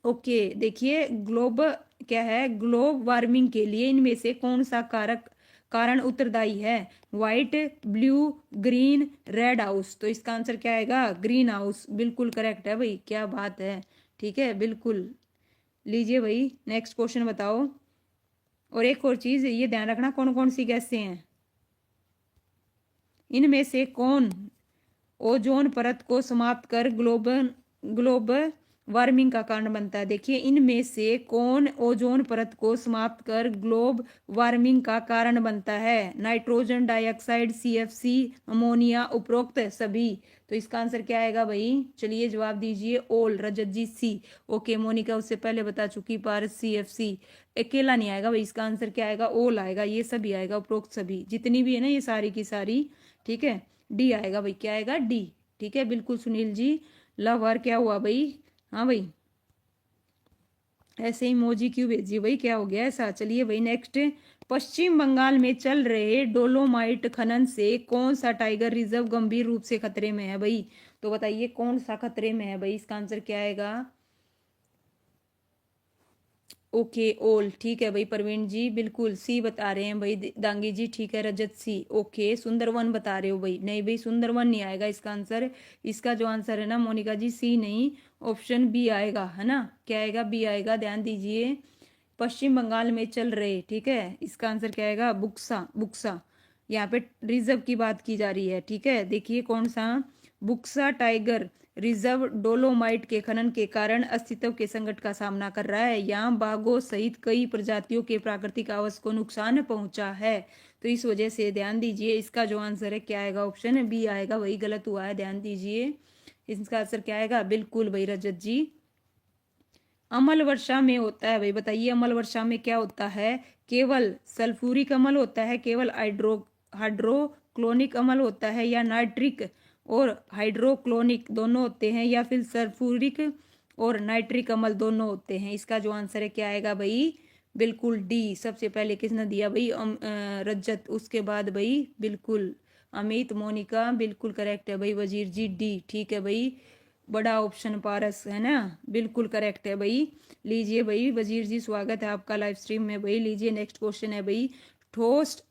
ओके, देखिए ग्लोब क्या है? ग्लोब वार्मिंग के लिए इनमें से कौन सा कारक कारण उत्तरदायी है? White, blue, green, red house. तो इसका आंसर क्या आएगा? Green house. बिल्कुल करेक्ट है भाई, क्या बात है। ठीक है, बिल्कुल। लीजिए भाई, नेक्स्ट क्वेश्चन बताओ। और एक और चीज ये ध्यान रखना, कौन कौन सी गैसें हैं इनमें से कौन ओजोन परत को समाप्त कर ग्लोबल ग्लोबल वार्मिंग का कारण बनता है? देखिए, इनमें से कौन ओजोन परत को समाप्त कर ग्लोब वार्मिंग का कारण बनता है? नाइट्रोजन डाइऑक्साइड, CFC, अमोनिया, उपरोक्त सभी। तो इसका आंसर क्या आएगा भाई? चलिए जवाब दीजिए। ओल, रजत जी सी। ओके, मोनिका उससे पहले बता चुकी, पारस CFC। अकेला नहीं आएगा भाई, इसका आंसर क्या आएगा? ओल आएगा, ये सभी आएगा, उपरोक्त सभी जितनी भी है ना, ये सारी की सारी। ठीक है, डी आएगा भाई। क्या आएगा? डी। ठीक है, बिल्कुल। सुनील जी लव हर, क्या हुआ भाई? हाँ भाई, ऐसे ही मोजी क्यों भेजी भाई? क्या हो गया ऐसा? चलिए भाई नेक्स्ट, पश्चिम बंगाल में चल रहे डोलोमाइट खनन से कौन सा टाइगर रिजर्व गंभीर रूप से खतरे में है भाई? तो बताइए कौन सा खतरे में है भाई? इसका आंसर क्या आएगा? ओके, ओल। ठीक है भाई प्रवीण जी, बिल्कुल सी बता रहे हैं भाई दांगी जी। ठीक है, रजत सी। ओके, सुंदरवन बता रहे हो भाई? नहीं भाई, सुंदरवन नहीं आएगा इसका आंसर। इसका जो आंसर है ना मोनिका जी, सी नहीं, ऑप्शन बी आएगा, है ना। क्या आएगा? बी आएगा, ध्यान दीजिए। पश्चिम बंगाल में चल रहे, ठीक है, इसका आंसर क्या आएगा? बुक्सा। बुक्सा, यहाँ पे रिजर्व की बात की जा रही है। ठीक है, देखिए कौन सा? बुक्सा टाइगर रिजर्व डोलोमाइट के खनन के कारण अस्तित्व के संकट का सामना कर रहा है। यहाँ बाघों सहित कई प्रजातियों के प्राकृतिक आवास को नुकसान पहुंचा है। तो इस वजह से ध्यान दीजिए, इसका जो आंसर है क्या आएगा? ऑप्शन बी आएगा। वही गलत हुआ है, ध्यान दीजिए। इसका आंसर क्या आएगा? बिल्कुल भाई रजत जी। अम्ल वर्षा में होता है भाई, बताइए अम्ल वर्षा में क्या होता है? केवल सल्फ्यूरिक अम्ल होता है, केवल हाइड्रोक्लोनिक अम्ल होता है, या नाइट्रिक और हाइड्रोक्लोनिक दोनों होते हैं, या फिर सल्फ्यूरिक और नाइट्रिक अम्ल दोनों होते हैं? इसका जो आंसर है क्या आएगा भाई? बिल्कुल डी। सबसे पहले किसने दिया भाई? रजत, उसके बाद भाई बिल्कुल अमित, मोनिका, बिल्कुल करेक्ट है भाई वजीर जी, डी। ठीक है भाई, बड़ा ऑप्शन पारस, है ना, बिल्कुल करेक्ट है भाई। लीजिए भाई वजीर जी, स्वागत है आपका लाइव स्ट्रीम में भाई। लीजिए नेक्स्ट क्वेश्चन है भाई, ठोस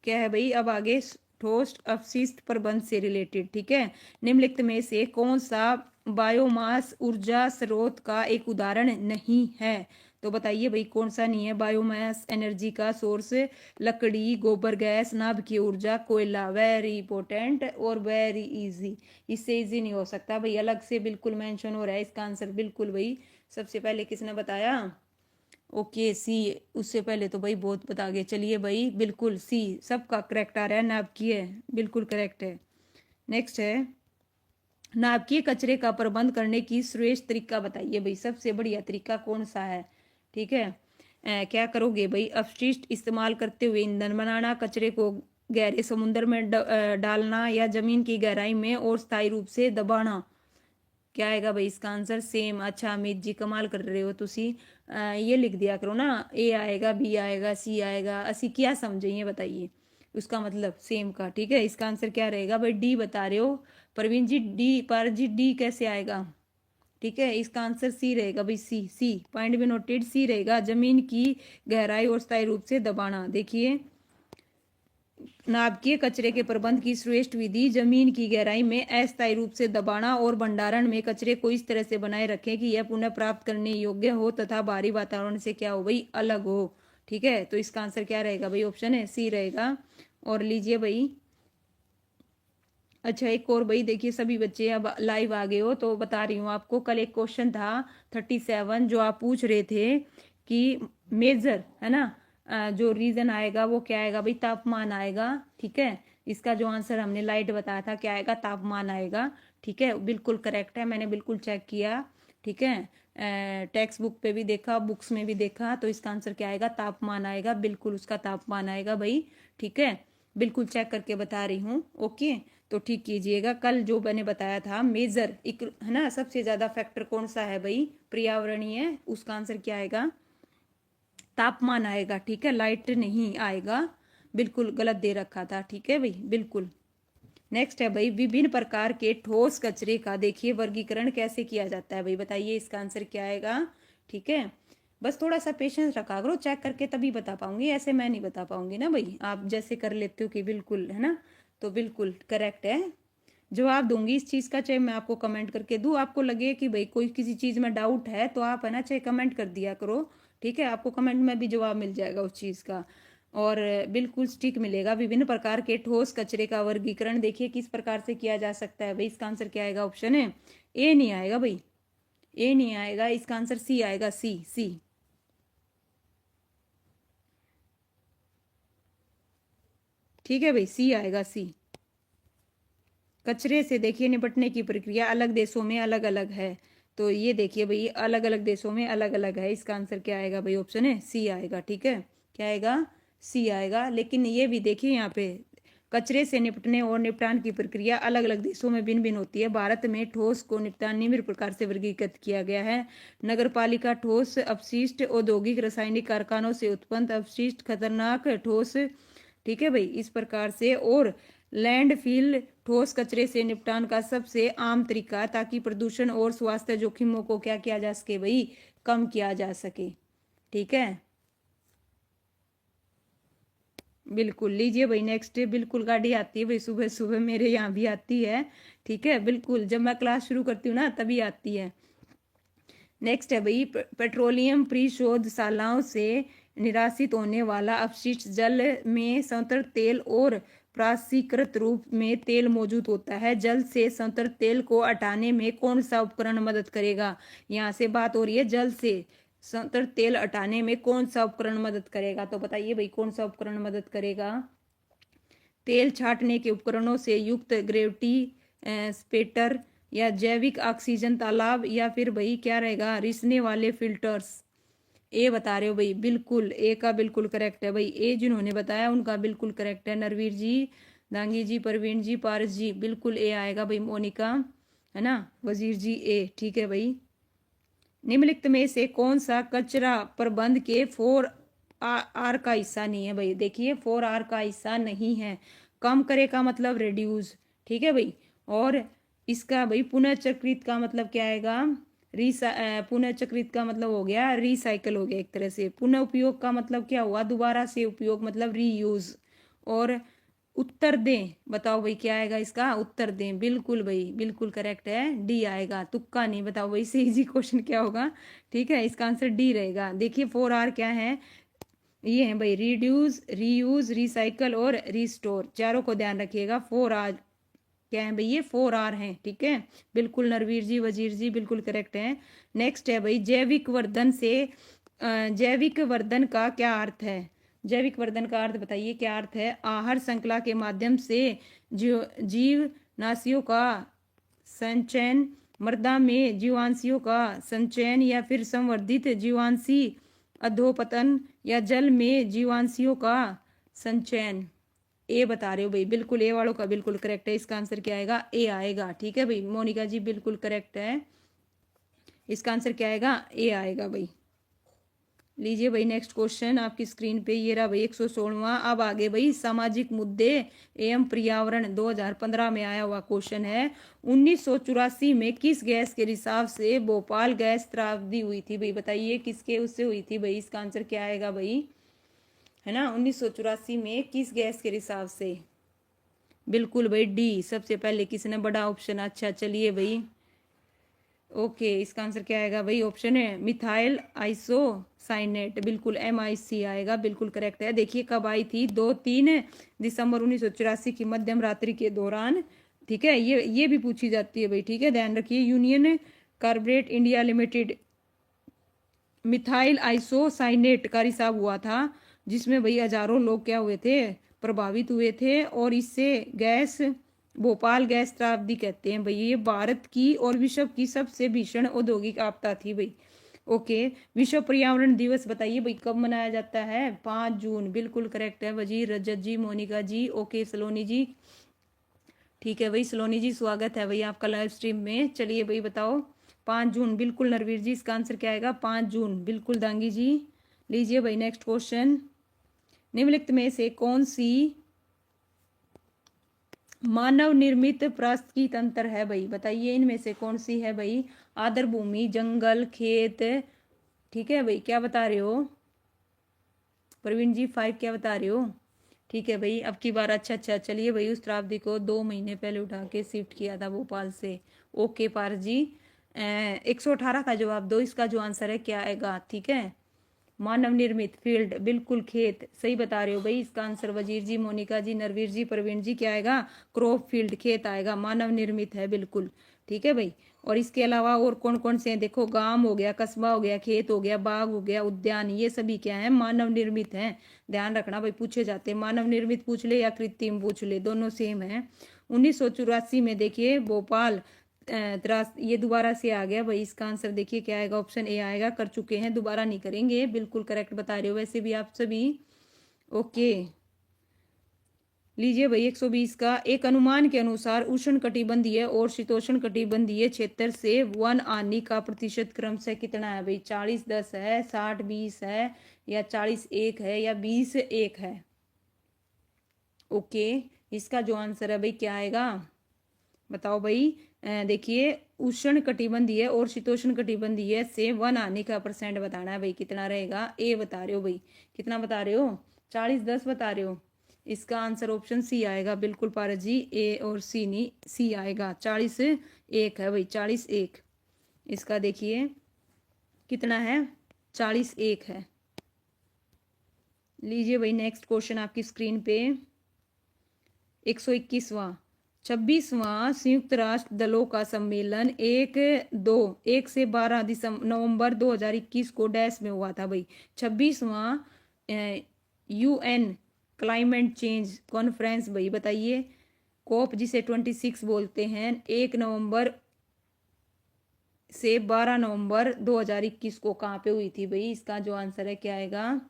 क्या है भाई? अब आगे ठोस अपशिष्ट प्रबंध से रिलेटेड। ठीक है, निम्नलिखित में से कौन सा बायोमास ऊर्जा स्रोत का एक उदाहरण नहीं है। तो बताइए भाई कौन सा नहीं है बायोमास एनर्जी का सोर्स? लकड़ी, गोबर गैस, नाभिकीय ऊर्जा, कोयला। वेरी इंपॉर्टेंट और वेरी इजी, इससे इजी नहीं हो सकता भाई, अलग से बिल्कुल मेंशन हो रहा है इसका आंसर। बिल्कुल भाई, सबसे पहले किसने बताया? ओके सी। उससे पहले तो भाई बहुत बता गए। चलिए भाई बिल्कुल सी सबका करेक्ट आ रहा है, नाभिकीय बिल्कुल करेक्ट है। नेक्स्ट है, नाभिकीय कचरे का प्रबंध करने की श्रेष्ठ तरीका बताइए भाई, सबसे बढ़िया तरीका कौन सा है? ठीक है, क्या करोगे भाई? अपशिष्ट इस्तेमाल करते हुए ईंधन बनाना, कचरे को गहरे समुद्र में डालना, या जमीन की गहराई में और स्थायी रूप से दबाना। क्या आएगा भाई इसका आंसर? सेम। अच्छा अमित जी कमाल कर रहे हो तुसी, ये लिख दिया करो ना, ए आएगा, बी आएगा, सी आएगा, असी क्या समझे ये बताइए उसका मतलब सेम का। ठीक है, इसका आंसर क्या रहेगा भाई? डी बता रहे हो प्रवीण जी, डी। पर जी डी कैसे आएगा? ठीक है, इसका आंसर सी रहेगा भाई, सी। सी पॉइंट भी नोटेड, सी रहेगा, जमीन की गहराई और स्थायी रूप से दबाना। देखिए, नाभिकीय कचरे के प्रबंध की श्रेष्ठ विधि जमीन की गहराई में अस्थायी रूप से दबाना और भंडारण में कचरे को इस तरह से बनाए रखें कि यह पुनः प्राप्त करने योग्य हो तथा बाहरी वातावरण से क्या हो भाई? अलग हो। ठीक है, तो इसका आंसर क्या रहेगा भाई? ऑप्शन है सी रहेगा। और लीजिए भाई, अच्छा एक और भाई, देखिए सभी बच्चे अब लाइव आ गए हो तो बता रही हूँ आपको। कल एक क्वेश्चन था 37 जो आप पूछ रहे थे कि मेजर है ना, जो रीजन आएगा वो क्या आएगा भाई? तापमान आएगा। ठीक है, इसका जो आंसर हमने लाइट बताया था क्या आएगा? तापमान आएगा। ठीक है, बिल्कुल करेक्ट है, मैंने बिल्कुल चेक किया। ठीक है, टेक्स्ट बुक पे भी देखा, बुक्स में भी देखा, तो इसका आंसर क्या आएगा? तापमान आएगा, बिल्कुल उसका तापमान आएगा भाई। ठीक है, बिल्कुल चेक करके बता रही हूँ। ओके, तो ठीक कीजिएगा। कल जो मैंने बताया था मेजर एक है ना, सबसे ज्यादा फैक्टर कौन सा है भाई? पर्यावरणीय, उसका आंसर क्या आएगा? तापमान आएगा। ठीक है, लाइट नहीं आएगा, बिल्कुल गलत दे रखा था। ठीक है भाई, बिल्कुल। नेक्स्ट है भाई, विभिन्न प्रकार के ठोस कचरे का देखिए वर्गीकरण कैसे किया जाता है भाई? बताइए इसका आंसर क्या आएगा? ठीक है, बस थोड़ा सा पेशेंस रखा करो, चेक करके तभी बता पाऊंगी, ऐसे मैं नहीं बता पाऊंगी ना भाई, आप जैसे कर लेते हो कि बिल्कुल है ना। तो बिल्कुल करेक्ट है, जवाब दूंगी इस चीज का, चाहे मैं आपको कमेंट करके दूं, आपको लगे कि भाई कोई किसी चीज में डाउट है तो आप है ना चाहे कमेंट कर दिया करो। ठीक है, आपको कमेंट में भी जवाब मिल जाएगा उस चीज का, और बिल्कुल स्टिक मिलेगा। विभिन्न प्रकार के ठोस कचरे का वर्गीकरण देखिए किस प्रकार से किया जा सकता है भाई? इसका आंसर क्या आएगा? ऑप्शन है ए नहीं आएगा भाई, ए नहीं आएगा, इसका आंसर सी आएगा, सी। सी ठीक है भाई, सी आएगा, सी। कचरे से देखिए निपटने की प्रक्रिया अलग देशों में अलग अलग है, तो ये देखिए भाई अलग अलग देशों में अलग अलग है, इसका आंसर क्या आएगा भाई? ऑप्शन है सी आएगा। ठीक है, क्या आएगा? सी आएगा। लेकिन ये भी देखिए यहाँ पे कचरे से निपटने और निपटान की प्रक्रिया अलग अलग देशों में भिन्न भिन्न होती है। भारत में ठोस को निपटान निम्न प्रकार से वर्गीकृत किया गया है: नगर पालिका ठोस अपशिष्ट, औद्योगिक रासायनिक कारखानों से उत्पन्न अपशिष्ट, खतरनाक ठोस। ठीक है भाई, इस प्रकार से। और लैंडफिल ठोस कचरे से निपटान का सबसे आम तरीका है ताकि प्रदूषण और स्वास्थ्य जोखिमों को क्या किया जा सके भाई? कम किया जा सके। ठीक है, बिल्कुल। लीजिए भाई नेक्स्ट, बिल्कुल गाड़ी आती है भाई सुबह सुबह, मेरे यहाँ भी आती है। ठीक है, बिल्कुल जब मैं क्लास शुरू करती हूँ ना तभी आती है। नेक्स्ट है भाई, पेट्रोलियम परिशोधशालाओं से निराशित होने वाला अपशिष्ट जल में संतृप्त तेल और प्राशीकृत रूप में तेल मौजूद होता है। जल से संतृप्त तेल को हटाने में कौन सा उपकरण मदद करेगा? यहाँ से बात हो रही है जल से संतृप्त तेल हटाने में कौन सा उपकरण मदद करेगा? तो बताइए भाई कौन सा उपकरण मदद करेगा? तेल छांटने के उपकरणों से युक्त ग्रेविटी स्पेटर, या जैविक ऑक्सीजन तालाब, या फिर भाई क्या रहेगा? रिसने वाले फिल्टर्स। ए बता रहे हो भाई, बिल्कुल ए का बिल्कुल करेक्ट है भाई, ए जिन्होंने बताया उनका बिल्कुल करेक्ट है। नरवीर जी, दांगी जी, परवीन जी, पारस जी, बिल्कुल ए आएगा भाई। मोनिका है ना, वजीर जी, ए। ठीक है भाई, निम्नलिखित में से कौन सा कचरा प्रबंध के 4R का हिस्सा नहीं है भाई? देखिए 4R का हिस्सा नहीं है। कम करे का मतलब रिड्यूस। ठीक है भाई, और इसका भाई पुनर्चक्रित का मतलब क्या आएगा? पुनर्चक्रित का मतलब हो गया रिसाइकल, हो गया एक तरह से। पुनः उपयोग का मतलब क्या हुआ? दोबारा से उपयोग, मतलब रीयूज। और उत्तर दें, बताओ भाई क्या आएगा इसका उत्तर दें, बिल्कुल भाई बिल्कुल करेक्ट है, डी आएगा, तुक्का नहीं, बताओ भाई इससे इजी क्वेश्चन क्या होगा। ठीक है, इसका आंसर डी रहेगा। देखिए 4R क्या है, ये है भाई रिड्यूस, रीयूज, रिसाइकल और रिस्टोर, चारों को ध्यान रखिएगा। 4R क्या है भाई, ये 4R है। ठीक है, बिल्कुल नरवीर जी, वजीर जी बिल्कुल करेक्ट है। नेक्स्ट है भाई जैविक वर्धन से जैविक वर्धन का क्या अर्थ है, जैविक वर्धन का अर्थ बताइए क्या अर्थ है। आहार श्रृंखला के माध्यम से जीवनाशियों का संचयन, मृदा में जीवांशियों का संचयन, या फिर संवर्धित जीवांशी अधोपतन, या जल में जीवांशियों का संचयन। ए बता रहे हो भाई, बिल्कुल ए वालों का बिल्कुल करेक्ट है, इसका आंसर क्या आएगा, ए आएगा। ठीक है भाई, मोनिका जी बिल्कुल करेक्ट है, इसका आंसर क्या आएगा, ए आएगा भाई। लीजिए भाई नेक्स्ट क्वेश्चन आपकी स्क्रीन पे, ये रहा भाई 116वां। अब आगे भाई सामाजिक मुद्दे एवं पर्यावरण 2015 में आया हुआ क्वेश्चन है। 1984 में किस गैस के रिसाव से भोपाल गैस त्रासदी हुई थी भाई, बताइए किसके उससे हुई थी भाई, इसका आंसर क्या आएगा भाई, है ना। 1984 में किस गैस के रिसाव से, बिल्कुल भाई डी सबसे पहले किसने, बड़ा ऑप्शन। अच्छा चलिए भाई, ओके इसका आंसर क्या आएगा भाई, ऑप्शन है मिथाइल आइसोसाइनेट, बिल्कुल MIC आएगा, बिल्कुल करेक्ट है। देखिए कब आई थी, 2-3 दिसंबर 1984 की मध्यम रात्रि के दौरान। ठीक है, ये भी पूछी जाती है भाई। ठीक है, ध्यान रखिए, Union Carbide India Limited methyl isocyanate का रिसाव हुआ था, जिसमें भाई हजारों लोग क्या हुए थे, प्रभावित हुए थे, और इससे गैस भोपाल गैस त्रासदी कहते हैं भाई। ये भारत की और विश्व की सबसे भीषण औद्योगिक आपदा थी भाई। ओके, विश्व पर्यावरण दिवस बताइए भाई कब मनाया जाता है, 5 जून, बिल्कुल करेक्ट है वजीर, रजत जी, मोनिका जी, ओके सलोनी जी। ठीक है भाई सलोनी जी, स्वागत है भाई आपका लाइव स्ट्रीम में। चलिए भाई बताओ, 5 जून, बिल्कुल नरवीर जी, इसका आंसर क्या आएगा, 5 जून, बिल्कुल दांगी जी। लीजिए भाई नेक्स्ट क्वेश्चन, निम्नलिखित में से कौन सी मानव निर्मित पारिस्थितिकी तंत्र है भाई, बताइए इनमें से कौन सी है भाई, आर्द्र भूमि, जंगल, खेत। ठीक है भाई, क्या बता रहे हो प्रवीण जी, 5 क्या बता रहे हो। ठीक है भाई, अब की बार अच्छा, चलिए भाई उस त्रावदी को 2 महीने पहले उठा के शिफ्ट किया था भोपाल से। ओके पार जी, 118 का जवाब दो, इसका जो आंसर है क्या आएगा। ठीक है, मानव निर्मित फील्ड, बिल्कुल खेत, सही बता रहे हो भाई, इसका आंसर वजीर जी, मोनिका जी, नरवीर जी, प्रवीण जी क्या आएगा, क्रॉप फील्ड, खेत आएगा, मानव निर्मित है बिल्कुल। ठीक है भाई, और इसके अलावा और कौन कौन से हैं, देखो गांव हो गया, कस्बा हो गया, खेत हो गया, बाग हो गया, उद्यान, ये सभी क्या है, मानव निर्मित हैं। ध्यान रखना भाई, पूछे जाते हैं, मानव निर्मित पूछ ले या कृत्रिम पूछ ले, दोनों सेम है। 1984 में देखिए भोपाल ये दोबारा से आ गया भाई, इसका आंसर देखिए क्या आएगा, ऑप्शन ए आएगा, कर चुके हैं, दोबारा नहीं करेंगे, बिल्कुल करेक्ट बता रहे हो वैसे भी आप सभी। ओके लीजिए भाई 120 का, एक अनुमान के अनुसार उष्ण कटिबंधीय और शीतोष्ण कटिबंधीय क्षेत्र से वन हानि का प्रतिशत क्रमशः कितना है भाई, 40-10 है, 60-20 है, या 40-1 है, या 20-1 है। ओके, इसका जो आंसर है भाई क्या आएगा, बताओ भाई। देखिए उष्ण कटिबंधीय और शीतोष्ण कटिबंधीय से वन हानि का परसेंट बताना है भाई, कितना रहेगा, ए बता रहे हो भाई, कितना बता रहे हो, 40-10 बता रहे हो, इसका आंसर ऑप्शन सी आएगा, बिल्कुल पारस जी, ए और सी नहीं, सी आएगा, 40-1 है भाई, 40-1, इसका देखिए कितना है, 40-1 है। लीजिए भाई नेक्स्ट क्वेश्चन आपकी स्क्रीन पे, 121वां, 26वां संयुक्त राष्ट्र दलों का सम्मेलन 1 से 12 नवंबर 2021 को डैश में हुआ था भाई। 26वां UN क्लाइमेट चेंज कॉन्फ्रेंस भाई, बताइए कोप जिसे 26 बोलते हैं, 1 नवंबर से 12 नवंबर 2021 को कहाँ पे हुई थी भाई, इसका जो आंसर है क्या आएगा,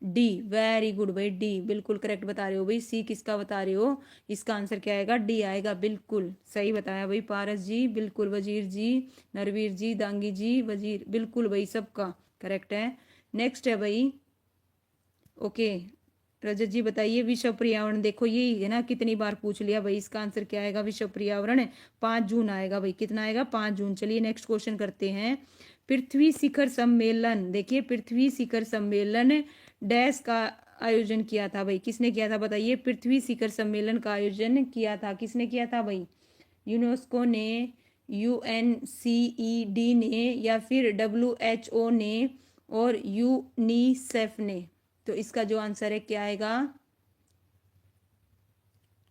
डी, वेरी गुड भाई, डी बिल्कुल करेक्ट बता रहे हो भाई। सी किसका बता रहे हो, इसका आंसर क्या आएगा, डी आएगा, बिल्कुल सही बताया भाई पारस जी, बिल्कुल वजीर जी, नरवीर जी, दांगी जी, वजीर, बिल्कुल भाई सबका करेक्ट है। नेक्स्ट है भाई, ओके रजत जी बताइए विश्व पर्यावरण, देखो यही है ना, कितनी बार पूछ लिया भाई, इसका आंसर क्या आएगा, विश्व पर्यावरण 5 जून आएगा भाई, कितना आएगा, 5 जून। चलिए नेक्स्ट क्वेश्चन करते हैं, पृथ्वी शिखर सम्मेलन, देखिए पृथ्वी शिखर सम्मेलन डैश का आयोजन किया था भाई? किसने किया था बताइए? पृथ्वी शिखर सम्मेलन का आयोजन किया था, किसने किया था भाई? यूनेस्को ने, यूएनसीईडी ने, या फिर डब्ल्यूएचओ ने, और यूनिसेफ ने? तो इसका जो आंसर है क्या आएगा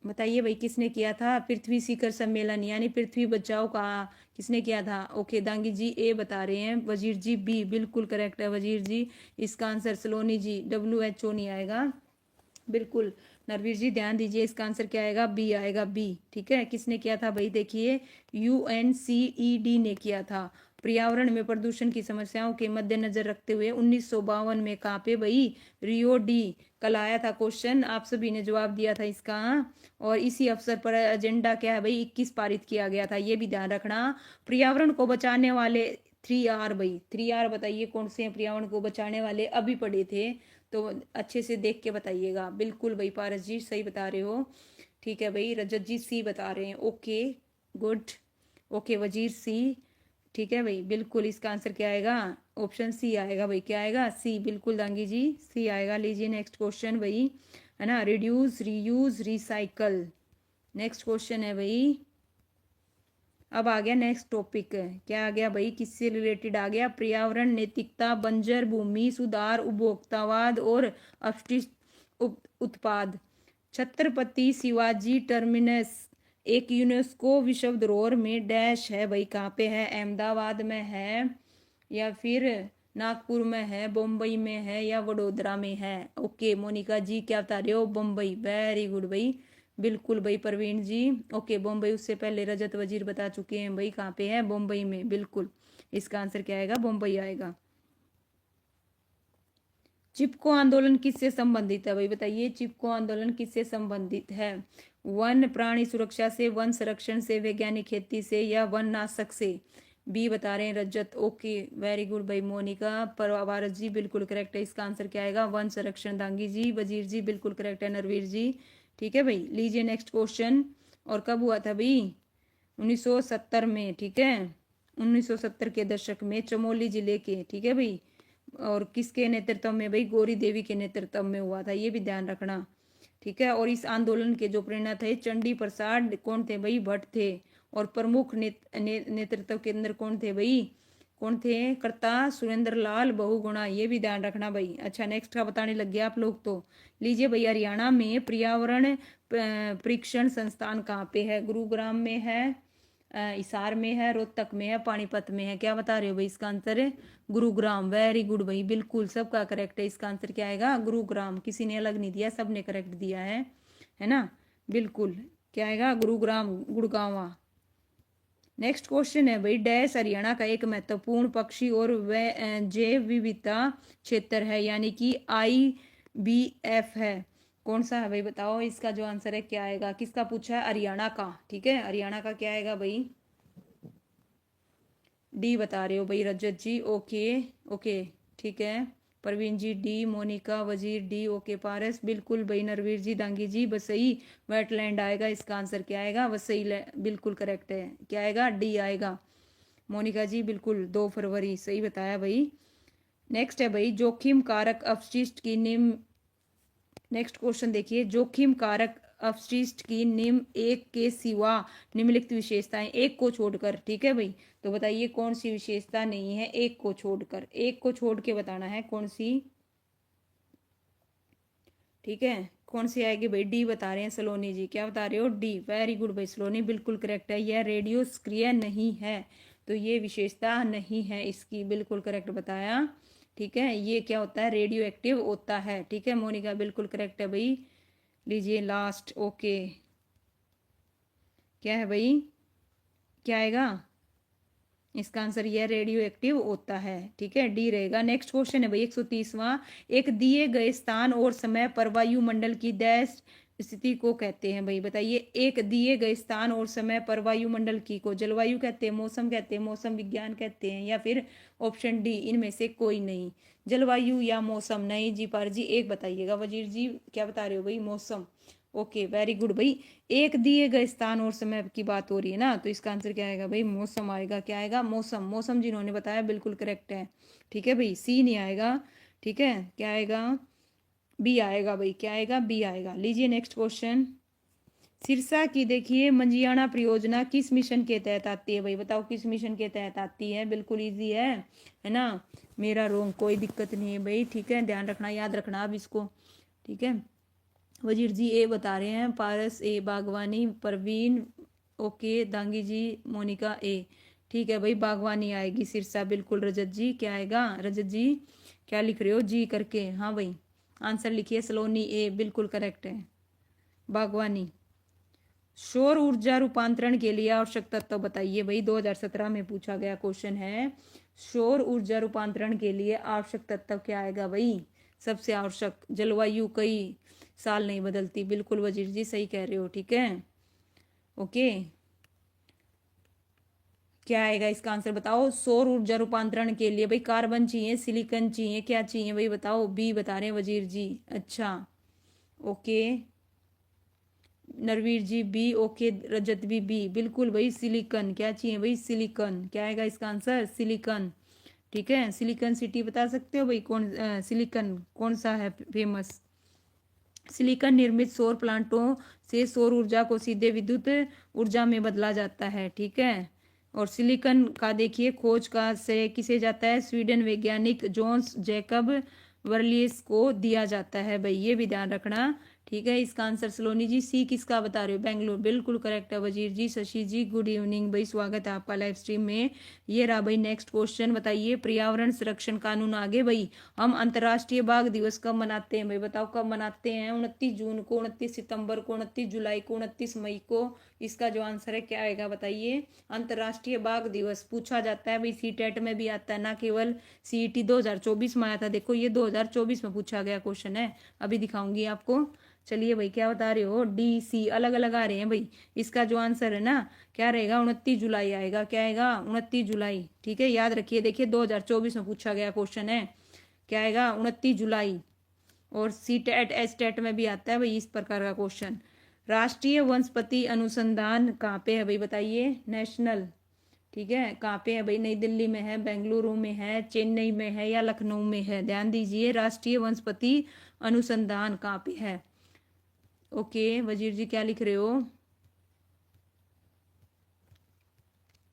बताइए भाई? किसने किया था पृथ्वी शिखर सम्मेलन यानी पृथ्वी बचाओ का? किसने किया था? ओके, दांगी जी ए बता रहे हैं, वजीर जी बी, बिल्कुल करेक्ट है वजीर जी। इसका आंसर सलोनी जी, डब्ल्यूएचओ नहीं आएगा, बिल्कुल। नरवीर जी ध्यान दीजिए, इसका आंसर क्या आएगा? बी आएगा, बी। ठीक है, किसने किया था भाई? देखिए, यूएनसीईडी ने किया था। पर्यावरण में प्रदूषण की समस्याओं के मद्देनजर रखते हुए 1952 में कहाँ पे भाई? Rio de. कल आया था क्वेश्चन, आप सभी ने जवाब दिया था इसका। और इसी अवसर पर एजेंडा क्या है भाई? 21 पारित किया गया था, ये भी ध्यान रखना। पर्यावरण को बचाने वाले 3R भाई, 3R बताइए कौन से हैं पर्यावरण को बचाने वाले? अभी पढ़े थे, तो अच्छे से देख के बताइएगा। बिल्कुल भाई, पारस जी सही बता रहे हो। ठीक है भाई, रजत जी सी बता रहे हैं, ओके गुड। ओके वजीर सी, ठीक है भाई, बिल्कुल। इसका आंसर क्या आएगा? ऑप्शन सी आएगा भाई, क्या आएगा? सी, बिल्कुल दांगी जी, सी आएगा। लीजिए नेक्स्ट क्वेश्चन भाई, है ना, reduce reuse recycle. Next question है भाई। अब आ गया नेक्स्ट टॉपिक, क्या आ गया भाई? किससे रिलेटेड आ गया? पर्यावरण नैतिकता, बंजर भूमि सुधार, उपभोक्तावाद और अपशिष्ट उत्पाद। छत्रपति शिवाजी टर्मिनस एक यूनेस्को विश्व धरोहर में डैश है भाई? कहाँ पे है? अहमदाबाद में है, या फिर नागपुर में है, बम्बई में है, या वडोदरा में है? ओके मोनिका जी क्या बता रहे हो? बम्बई, वेरी गुड भाई, बिल्कुल भाई प्रवीण जी। ओके बम्बई, उससे पहले रजत वजीर बता चुके हैं भाई, कहाँ पे है? बम्बई में, बिल्कुल। इसका आंसर क्या आएगा? बम्बई आएगा। चिपको आंदोलन किससे संबंधित है भाई? बताइए, चिपको आंदोलन किससे संबंधित है? वन प्राणी सुरक्षा से, वन संरक्षण से, वैज्ञानिक खेती से, या वन नाशक से? बी बता रहे हैं रजत। ओके वेरी गुड भाई मोनिका। परवारत जी बिल्कुल करेक्ट है, इसका आंसर क्या आएगा? वन संरक्षण। दांगी जी, वजीर जी बिल्कुल करेक्ट है, नरवीर जी। ठीक है भाई, लीजिए नेक्स्ट क्वेश्चन। और कब हुआ था भाई? 1970 में, ठीक है, 1970 के दशक में, चमोली जिले के, ठीक है भाई। और किसके नेतृत्व में भाई? गौरी देवी के नेतृत्व में हुआ था, ये भी ध्यान रखना। ठीक है, और इस आंदोलन के जो प्रेरणा थे, चंडी प्रसाद कौन थे भाई? भट्ट थे। और प्रमुख नेतृत्व के अंदर कौन थे भाई? कौन थे? कर्ता सुरेंद्र लाल बहुगुणा, ये भी ध्यान रखना भाई। अच्छा नेक्स्ट का बताने लग गया आप लोग तो। लीजिए भाई, हरियाणा में पर्यावरण परीक्षण संस्थान कहाँ पे है? गुरुग्राम में है, हिसार में है, रोहतक में है, पानीपत में है? क्या बता रहे हो भाई? इसका आंसर है गुरुग्राम, वेरी गुड भाई, बिल्कुल सबका करेक्ट है। इसका आंसर क्या आएगा? गुरुग्राम, किसी ने अलग नहीं दिया, सबने करेक्ट दिया है ना, बिल्कुल। क्या आएगा? गुरुग्राम, गुड़गांवा। नेक्स्ट क्वेश्चन है भाई, डैश हरियाणा का एक महत्वपूर्ण पक्षी और जैव विविधता क्षेत्र है, यानी कि IBF है? कौन सा है भाई? बताओ, इसका जो आंसर है क्या आएगा? किसका पूछा है? हरियाणा का, ठीक है, हरियाणा का क्या आएगा भाई? डी बता रहे हो भाई रजत जी, ओके ओके, ठीक है। प्रवीण जी डी, मोनिका वजीर डी, ओके पारस बिल्कुल भाई, नरवीर जी दांगी जी वसई वेटलैंड आएगा। इसका आंसर क्या आएगा? वसई, बिल्कुल करेक्ट है, क्या आएगा? डी आएगा। मोनिका जी बिल्कुल, 2 फरवरी, सही बताया भाई। नेक्स्ट है भाई, जोखिम कारक अपशिष्ट की निम्न, नेक्स्ट क्वेश्चन देखिए, जोखिम कारक अपशिष्ट की निम्न एक के सिवा निम्नलिखित विशेषताएं, एक को छोड़कर, ठीक है भाई। तो बताइए कौन सी विशेषता नहीं है एक को छोड़कर? एक को छोड़ के बताना है कौन सी, ठीक है। कौन सी आएगी भाई? डी बता रहे हैं सलोनी जी, क्या बता रहे हो? डी, वेरी गुड भाई सलोनी, बिल्कुल करेक्ट है। यह रेडियो सक्रिय नहीं है, तो ये विशेषता नहीं है इसकी, बिल्कुल करेक्ट बताया। ठीक है, ये क्या होता है? रेडियो एक्टिव होता है, ठीक है मोनिका, बिल्कुल करेक्ट है भाई। लीजिए लास्ट, ओके, क्या है भाई? क्या आएगा? इसका आंसर यह रेडियो एक्टिव होता है, ठीक है, डी रहेगा। नेक्स्ट क्वेश्चन है भाई 130वां, एक दिए गए स्थान और समय पर वायुमंडल की डैश स्थिति को कहते हैं भाई? बताइए, एक दिए गए स्थान और समय पर वायुमंडल की को जलवायु कहते हैं, मौसम कहते हैं, मौसम विज्ञान कहते हैं, या फिर ऑप्शन डी इनमें से कोई नहीं? जलवायु या मौसम? नहीं जी, पार जी एक बताइएगा। वजीर जी क्या बता रहे हो भाई? मौसम, ओके वेरी गुड भाई। एक दिए गए स्थान और समय की बात हो रही है ना, तो इसका आंसर क्या आएगा भाई? मौसम आएगा, क्या आएगा? मौसम, मौसम जिन्होंने बताया बिल्कुल करेक्ट है, ठीक है भाई, सी नहीं आएगा, ठीक है, क्या आएगा? बी आएगा भाई, क्या आएगा, बी आएगा। लीजिए नेक्स्ट क्वेश्चन। सिरसा की देखिए मंजियाना परियोजना किस मिशन के तहत आती है भाई, बताओ किस मिशन के तहत आती है। बिल्कुल इजी है ना। मेरा रोंग, कोई दिक्कत नहीं है भाई, ठीक है, ध्यान रखना, याद रखना अब इसको, ठीक है। वजीर जी ए बता रहे हैं, पारस ए, बागवानी परवीन ओके, दांगी जी मोनिका ए, ठीक है भाई, बागवानी आएगी सिरसा, बिल्कुल। रजत जी क्या आएगा, रजत जी क्या लिख रहे हो जी करके, हाँ भाई आंसर लिखिए, सलोनी ए, बिल्कुल करेक्ट है, बागवानी। सौर ऊर्जा रूपांतरण के लिए आवश्यक तत्व बताइए भाई, 2017 में पूछा गया क्वेश्चन है। सौर ऊर्जा रूपांतरण के लिए आवश्यक तत्व क्या आएगा भाई, सबसे आवश्यक, जलवायु कई साल नहीं बदलती, बिल्कुल वजीर जी सही कह रहे हो, ठीक है, ओके। क्या आएगा इसका आंसर बताओ, सौर ऊर्जा रूपांतरण के लिए भाई कार्बन चाहिए, सिलिकॉन चाहिए, क्या चाहिए भाई बताओ, बी बता रहे हैं वजीर जी, अच्छा okay. Narveer ji B, okay, Rajat भी बी, बिल्कुल भाई, सिलिकॉन क्या चाहिए भाई, सिलिकॉन, क्या आएगा इसका आंसर, सिलिकॉन, ठीक है। सिलिकॉन सिटी बता सकते हो भाई, कौन सिलिकॉन कौन सा है फेमस। सिलिकॉन निर्मित सौर प्लांटों से सौर ऊर्जा को सीधे विद्युत ऊर्जा में बदला जाता है, ठीक है। और सिलिकॉन का देखिए खोज का श्रेय किसे जाता है, स्वीडन वैज्ञानिक जोन्स जैकब वर्लियस को दिया जाता है भाई, ये भी ध्यान रखना, ठीक है। इसका आंसर सलोनी जी सी किसका बता रहे हो, बेंगलुरु, बिल्कुल करेक्ट है वजीर जी। शशि जी गुड इवनिंग भाई, स्वागत है आपका लाइव स्ट्रीम में। ये रहा भाई नेक्स्ट क्वेश्चन, बताइए पर्यावरण संरक्षण कानून आगे भाई। हम अंतर्राष्ट्रीय बाघ दिवस कब मनाते हैं भाई, बताओ कब मनाते हैं, 29 जून को, 29 सितंबर को, 29 जुलाई को, 29 मई को, इसका जो आंसर है क्या आएगा बताइए। अंतर्राष्ट्रीय बाघ दिवस पूछा जाता है भाई, सी टेट में भी आता है, ना केवल सीईटी 2024 में आया था, देखो ये 2024 में पूछा गया क्वेश्चन है, अभी दिखाऊंगी आपको। चलिए भाई क्या बता रहे हो, डी सी अलग अलग आ रहे हैं भाई, इसका जो आंसर है ना क्या रहेगा, 29 जुलाई आएगा, क्या आएगा 29 जुलाई, ठीक है, याद रखिए, देखिए 2024 में पूछा गया क्वेश्चन है, क्या आएगा 29 जुलाई। और सी टेट एस टेट में भी आता है भाई इस प्रकार का क्वेश्चन। राष्ट्रीय वनस्पति अनुसंधान कहाँ पे है भाई बताइए, नेशनल, ठीक है, कहाँ पे है भाई, नई दिल्ली में है, बेंगलुरु में है, चेन्नई में है या लखनऊ में है, ध्यान दीजिए, राष्ट्रीय वनस्पति अनुसंधान कहाँ पे है, ओके। वजीर जी क्या लिख रहे हो,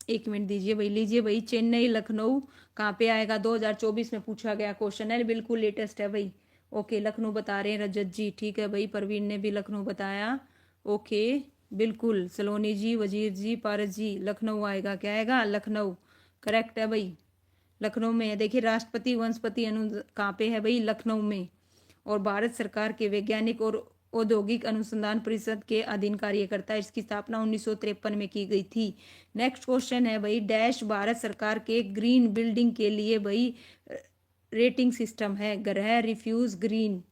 एक मिनट दीजिए भाई, लीजिए भाई, चेन्नई लखनऊ कहाँ पे आएगा, 2024 में पूछा गया क्वेश्चन है, बिल्कुल लेटेस्ट है भाई, ओके। लखनऊ बता रहे हैं रजत जी, ठीक है भाई, परवीन ने भी लखनऊ बताया, ओके, बिल्कुल। सलोनी जी, वजीर जी, पारस जी, लखनऊ आएगा, क्या आएगा, लखनऊ, करेक्ट है भाई, लखनऊ में है। देखिए राष्ट्रपति वनस्पति अनु कहाँ पे है भाई, लखनऊ में। और भारत सरकार के वैज्ञानिक और औद्योगिक अनुसंधान परिषद के अधीन कार्य करता है, इसकी स्थापना 1953 में की गई थी। नेक्स्ट क्वेश्चन है भाई, डैश भारत सरकार के ग्रीन बिल्डिंग के लिए भाई रेटिंग सिस्टम है, ग्रह रिफ्यूज ग्रीन,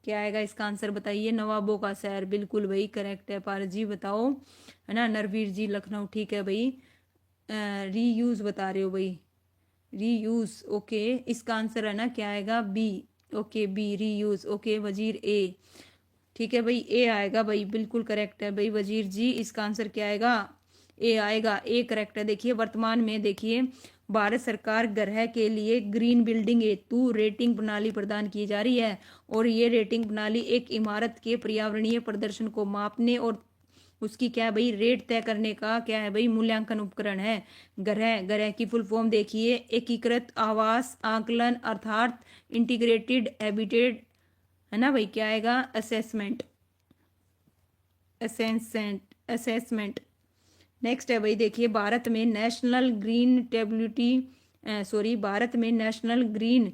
क्या आएगा इसका आंसर बताइए, नवाबों का शहर, बिल्कुल भाई करेक्ट है, पारस जी बताओ, है ना, नरवीर जी लखनऊ, ठीक है भाई। रीयूज बता रहे हो भाई, रीयूज, ओके, इसका आंसर है ना क्या आएगा, B, okay B reuse, okay वजीर ए, ठीक है भाई, ए आएगा भाई, बिल्कुल करेक्ट है भाई वजीर जी, इसका आंसर क्या आएगा, ए आएगा, ए करेक्ट है। देखिए वर्तमान में देखिए भारत सरकार ग्रह के लिए ग्रीन बिल्डिंग हेतु रेटिंग प्रणाली प्रदान की जा रही है, और ये रेटिंग प्रणाली एक इमारत के पर्यावरणीय प्रदर्शन को मापने और उसकी क्या है भाई रेट तय करने का क्या है भाई मूल्यांकन उपकरण है। ग्रह, ग्रह की फुल फॉर्म देखिए, एकीकृत आवास आकलन अर्थात इंटीग्रेटेड हैबिटेट, है ना भाई, क्या आएगा, असेसमेंट, असेसमेंट, असेसमेंट। नेक्स्ट है भाई देखिए, भारत में नेशनल ग्रीन टेबिलिटी सॉरी भारत में नेशनल ग्रीन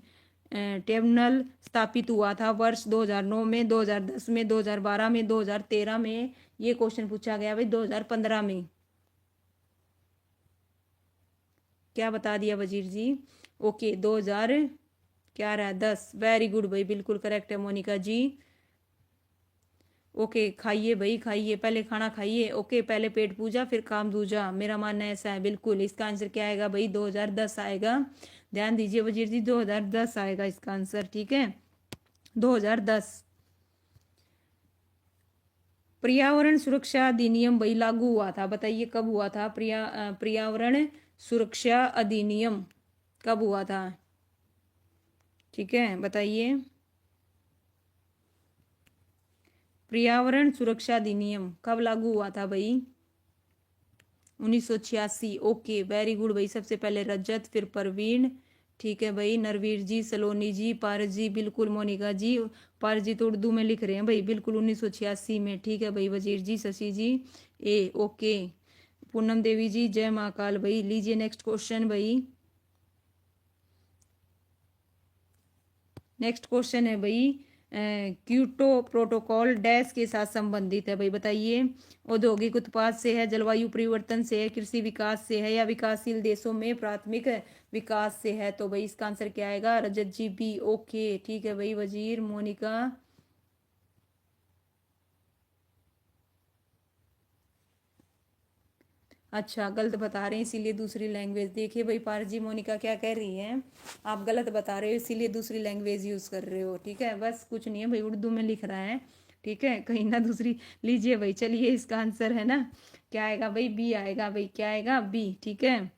ट्रिब्यूनल स्थापित हुआ था वर्ष 2009 में, 2010 में, 2012 में, 2013 में, ये क्वेश्चन पूछा गया भाई 2015 में, क्या बता दिया वजीर जी, ओके 2000 क्या रहा है 10, वेरी गुड भाई, बिल्कुल करेक्ट है मोनिका जी, ओके। खाइए भाई खाइए, पहले खाना खाइए, ओके, पहले पेट पूजा फिर काम दूजा, मेरा मानना ऐसा है, बिल्कुल। इसका आंसर क्या आएगा भाई, 2010 आएगा, ध्यान दीजिए वजीर जी, 2010 आएगा इसका आंसर, ठीक है, 2010। पर्यावरण सुरक्षा अधिनियम भाई लागू हुआ था, बताइए कब हुआ था, पर्यावरण सुरक्षा अधिनियम कब हुआ था, ठीक है बताइए। पर्यावरण सुरक्षा अधिनियम कब लागू हुआ था भाई? 1986। ओके वेरी गुड भाई। सबसे पहले रजत, फिर परवीन, ठीक है भाई, नरवीर जी, सलोनी जी, पारस जी, बिल्कुल मोनिका जी, पारस जी तो उर्दू में लिख रहे हैं भाई, बिल्कुल 1986 में, ठीक है भाई। वजीर जी, शशि जी, ओके। पूनम देवी जी, जय महाकाल भाई। लीजिए नेक्स्ट क्वेश्चन भाई। नेक्स्ट क्वेश्चन है भाई, क्योटो प्रोटोकॉल डैश के साथ संबंधित है भाई, बताइए। औद्योगिक उत्पाद से है, जलवायु परिवर्तन से है, कृषि विकास से है, या विकासशील देशों में प्राथमिक विकास से है? तो भाई इसका आंसर क्या आएगा? रजत जी बी, ओके ठीक है भाई। वजीर, मोनिका, अच्छा गलत बता रहे हैं इसीलिए दूसरी लैंग्वेज। देखिए भाई पारस जी, मोनिका क्या कह रही है, आप गलत बता रहे हो इसीलिए दूसरी लैंग्वेज यूज कर रहे हो, ठीक है। बस कुछ नहीं है भाई, उर्दू में लिख रहा है, ठीक है, कहीं ना दूसरी। लीजिए भाई, चलिए इसका आंसर है ना, क्या आएगा भाई? बी आएगा भाई, क्या आएगा? बी, ठीक है।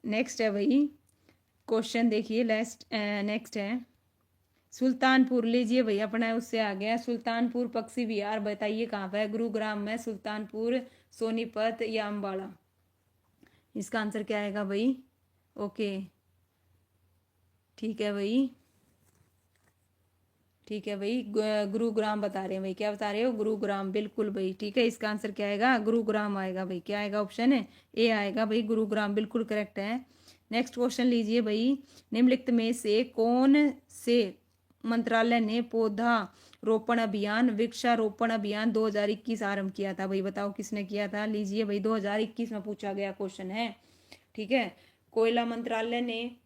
नेक्स्ट है भाई क्वेश्चन, देखिए नेक्स्ट है सुल्तानपुर। लीजिए भाई अपना उससे आ गया, सुल्तानपुर पक्षी विहार बताइए कहाँ पर है? गुरुग्राम में, सुल्तानपुर, सोनीपत या अम्बाड़ा? इसका आंसर क्या आएगा भाई? ओके ठीक है भाई, ठीक है भाई, गुरुग्राम बता रहे हैं भाई, क्या बता रहे हो? गुरुग्राम, बिल्कुल भाई, ठीक है। इसका आंसर क्या आएगा? गुरुग्राम आएगा भाई, क्या आएगा? ऑप्शन है ए आएगा भाई, गुरुग्राम, बिल्कुल करेक्ट है। नेक्स्ट क्वेश्चन लीजिए भाई, निम्नलिखित में से कौन से मंत्रालय ने पौधा रोपण अभियान, वृक्षारोपण अभियान 2021 आरंभ किया था भाई? बताओ किसने किया था? लीजिए भाई 2021 में पूछा गया क्वेश्चन है, ठीक है। कोयला मंत्रालय ने,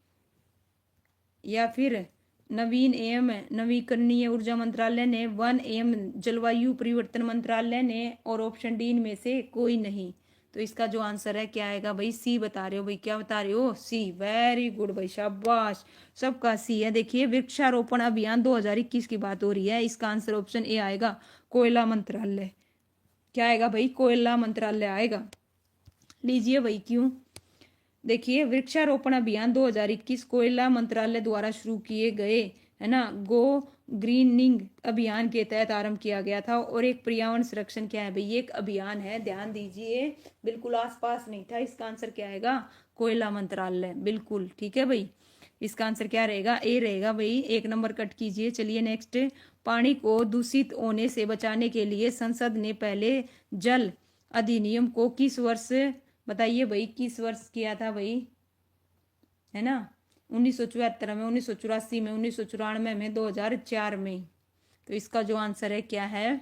या फिर नवीन एवं नवीकरणीय ऊर्जा मंत्रालय ने, वन एवं जलवायु परिवर्तन मंत्रालय ने, और ऑप्शन डी में से कोई नहीं? तो इसका जो आंसर है क्या आएगा भाई? सी बता रहे हो भाई, क्या बता रहे हो? सी, वेरी गुड भाई, शाबाश, सबका सी है। देखिए वृक्षारोपण अभियान 2021 की बात हो रही है, इसका आंसर ऑप्शन ए आएगा, कोयला मंत्रालय। क्या आएगा भाई? कोयला मंत्रालय आएगा। लीजिए भाई क्यों, देखिए वृक्षारोपण अभियान 2021 कोयला मंत्रालय द्वारा शुरू किए गए, है ना, गो ग्रीनिंग अभियान के तहत आरंभ किया गया था। और एक पर्यावरण संरक्षण क्या है भाई? ये एक अभियान है, ध्यान दीजिए, बिल्कुल आसपास नहीं था। इसका आंसर क्या आएगा? कोयला मंत्रालय, बिल्कुल ठीक है भाई। इसका आंसर क्या रहेगा? ए रहेगा भाई, एक नंबर कट कीजिए। चलिए नेक्स्ट, पानी को दूषित होने से बचाने के लिए संसद ने पहले जल अधिनियम को किस वर्ष, बताइए भाई, किस वर्ष किया था भाई? है ना, 1974 में, 1984 में, 1994 में, 2004 में? तो इसका जो आंसर है क्या है?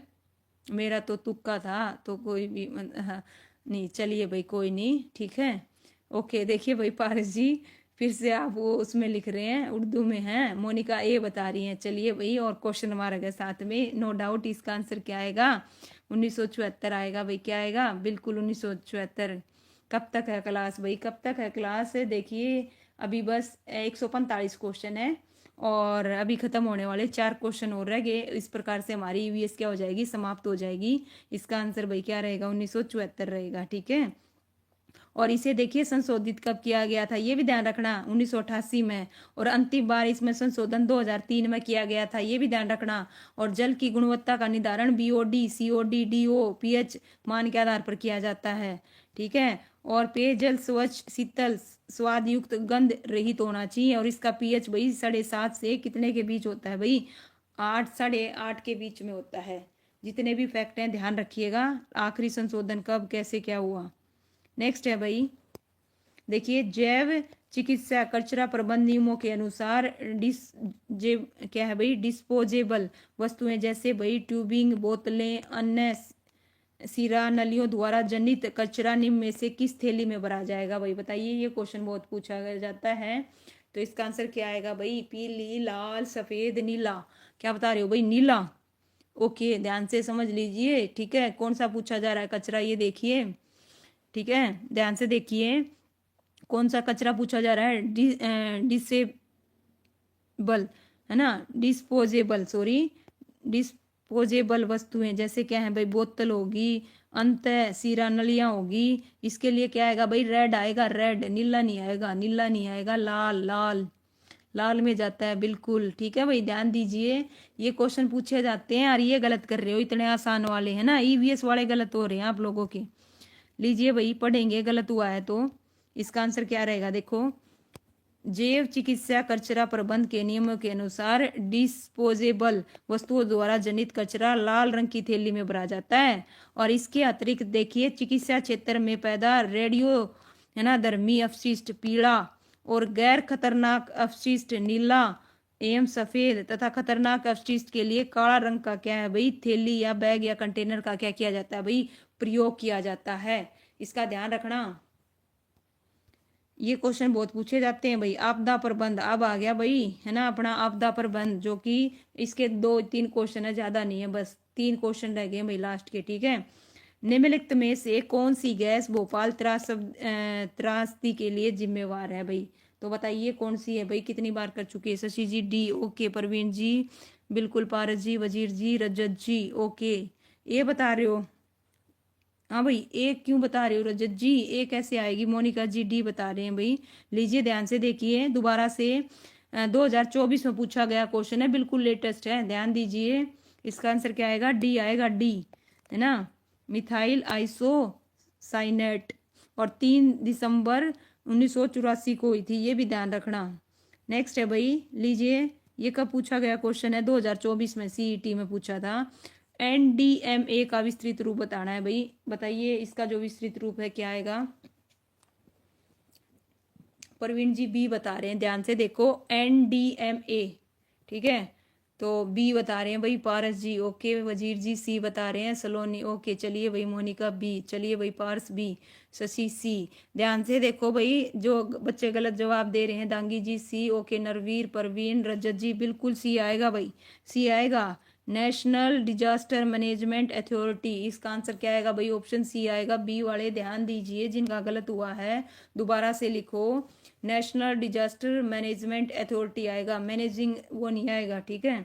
मेरा तो तुक्का था, तो कोई भी हाँ, नहीं, चलिए भाई कोई नहीं, ठीक है, ओके। देखिए भाई पारस जी फिर से आप वो उसमें लिख रहे हैं, उर्दू में है, मोनिका ए बता रही हैं। चलिए भाई, और क्वेश्चन मारा गया साथ में, नो डाउट इसका आंसर क्या आएगा? 1974 आएगा भाई, क्या आएगा? बिल्कुल 1974। कब तक है क्लास भाई, कब तक है क्लास? देखिए अभी बस 145 क्वेश्चन है, और अभी खत्म होने वाले 4 क्वेश्चन और रह गए। इस प्रकार से हमारी ईवीएस क्या हो जाएगी? समाप्त हो जाएगी। इसका आंसर भाई क्या रहेगा? 1974 रहेगा, ठीक है। और इसे देखिए संशोधित कब किया गया था, ये भी ध्यान रखना, 1988 में। और अंतिम बार इसमें संशोधन 2003 में किया गया था, ये भी ध्यान रखना। और जल की गुणवत्ता का निर्धारण बीओडी, सीओडी, डीओ, पीएच मान के आधार पर किया जाता है, ठीक है। और पेयजल स्वच्छ, शीतल, स्वाद युक्त, गंध रहित होना चाहिए। और इसका पीएच भाई 7.5 से कितने के बीच होता है भाई? 8, 8.5 के बीच में होता है। जितने भी फैक्ट हैं ध्यान रखिएगा। आखिरी संशोधन कब, कैसे, क्या हुआ? नेक्स्ट है भाई, देखिए जैव चिकित्सा कचरा प्रबंध नियमों के अनुसार क्या है भाई? डिस्पोजेबल वस्तुएं जैसे भाई ट्यूबिंग, बोतलें, अन्य सिरा नलियों द्वारा जनित कचरा निम्न में से किस थैली में भरा जाएगा भाई? बताइए, ये क्वेश्चन बहुत पूछा जाता है। तो इसका आंसर क्या आएगा भाई? पीली, लाल, सफेद, नीला? क्या बता रहे हो भाई? नीला, ओके, ध्यान से समझ लीजिए, ठीक है। कौन सा पूछा जा रहा है कचरा, ये देखिए, ठीक है, ध्यान से देखिए, कौन सा कचरा पूछा जा रहा है? डिसेबल, है ना, डिस्पोजेबल, सॉरी, डिस्पोजेबल वस्तुएं जैसे क्या है भाई? बोतल होगी, अंत सिरा नलियां होगी। इसके लिए क्या आएगा भाई? रेड आएगा, रेड, नीला नहीं आएगा, नीला नहीं आएगा, लाल, लाल, लाल में जाता है, बिल्कुल ठीक है भाई, ध्यान दीजिए। ये क्वेश्चन पूछे जाते हैं और ये गलत कर रहे हो, इतने आसान वाले है ना, ईवीएस वाले गलत हो रहे हैं आप लोगों के। लीजिए भाई, पढ़ेंगे, गलत हुआ है तो इसका आंसर क्या रहेगा, देखो। जैव चिकित्सा कचरा प्रबंध के नियमों के अनुसार डिस्पोजेबल वस्तुओं द्वारा जनित कचरा लाल रंग की थैली में भरा जाता है। और इसके अतिरिक्त देखिए, चिकित्सा क्षेत्र में पैदा रेडियो है ना धर्मी अपशिष्ट पीला और गैर खतरनाक अपशिष्ट नीला एवं सफेद तथा खतरनाक अपशिष्ट के लिए काला रंग का क्या है भाई, थैली या बैग या कंटेनर का क्या किया जाता है भाई, प्रयोग किया जाता है। इसका ध्यान रखना, ये क्वेश्चन बहुत पूछे जाते हैं भाई। आपदा प्रबंध अब आ गया भाई, है ना, अपना आपदा प्रबंध, जो कि इसके 2-3 क्वेश्चन है, ज्यादा नहीं है, बस 3 क्वेश्चन रह गए भाई लास्ट के, ठीक है। निम्नलिखित में से कौन सी गैस भोपाल त्रासदी के लिए जिम्मेवार है भाई, तो बताइए कौन सी है भाई, कितनी बार कर चुकी है, शशि जी डी, ओके, परवीन जी बिल्कुल, पारस जी, वजीर जी, रजत जी ओके, ये बता रहे हो। हाँ भाई, एक क्यों बता रहे हो रजत जी, एक कैसे आएगी, मोनिका जी डी बता रहे हैं भाई। लीजिए ध्यान से देखिए, दोबारा से 2024 में पूछा गया क्वेश्चन है, बिल्कुल लेटेस्ट है, ध्यान दीजिए। इसका आंसर क्या आएगा, डी आएगा, डी, है ना, मिथाइल आइसो साइनेट, और 3 दिसंबर 1984 को हुई थी, ये भी ध्यान रखना। नेक्स्ट है भाई, लीजिए, ये कब पूछा गया क्वेश्चन है, 2024 में सीईटी में पूछा था। एनडीएमए का विस्तृत रूप बताना है भाई, बताइए इसका जो विस्तृत रूप है क्या आएगा। प्रवीण जी बी बता रहे हैं, ध्यान से देखो, एनडीएमए, ठीक है, तो बी बता रहे हैं भाई पारस जी, ओके, वजीर जी सी बता रहे हैं, सलोनी ओके, चलिए भाई, मोनिका बी, चलिए भाई, पारस बी, शशि सी। ध्यान से देखो भाई, जो बच्चे गलत जवाब दे रहे हैं, दांगी जी सी, ओके, नरवीर, परवीन, रजत जी बिल्कुल सी आएगा भाई, सी आएगा, नेशनल डिजास्टर मैनेजमेंट अथॉरिटी, इसका आंसर क्या आएगा भाई, ऑप्शन सी आएगा। बी वाले ध्यान दीजिए, जिनका गलत हुआ है दोबारा से लिखो, नेशनल डिजास्टर मैनेजमेंट अथॉरिटी आएगा, मैनेजिंग वो नहीं आएगा, ठीक है।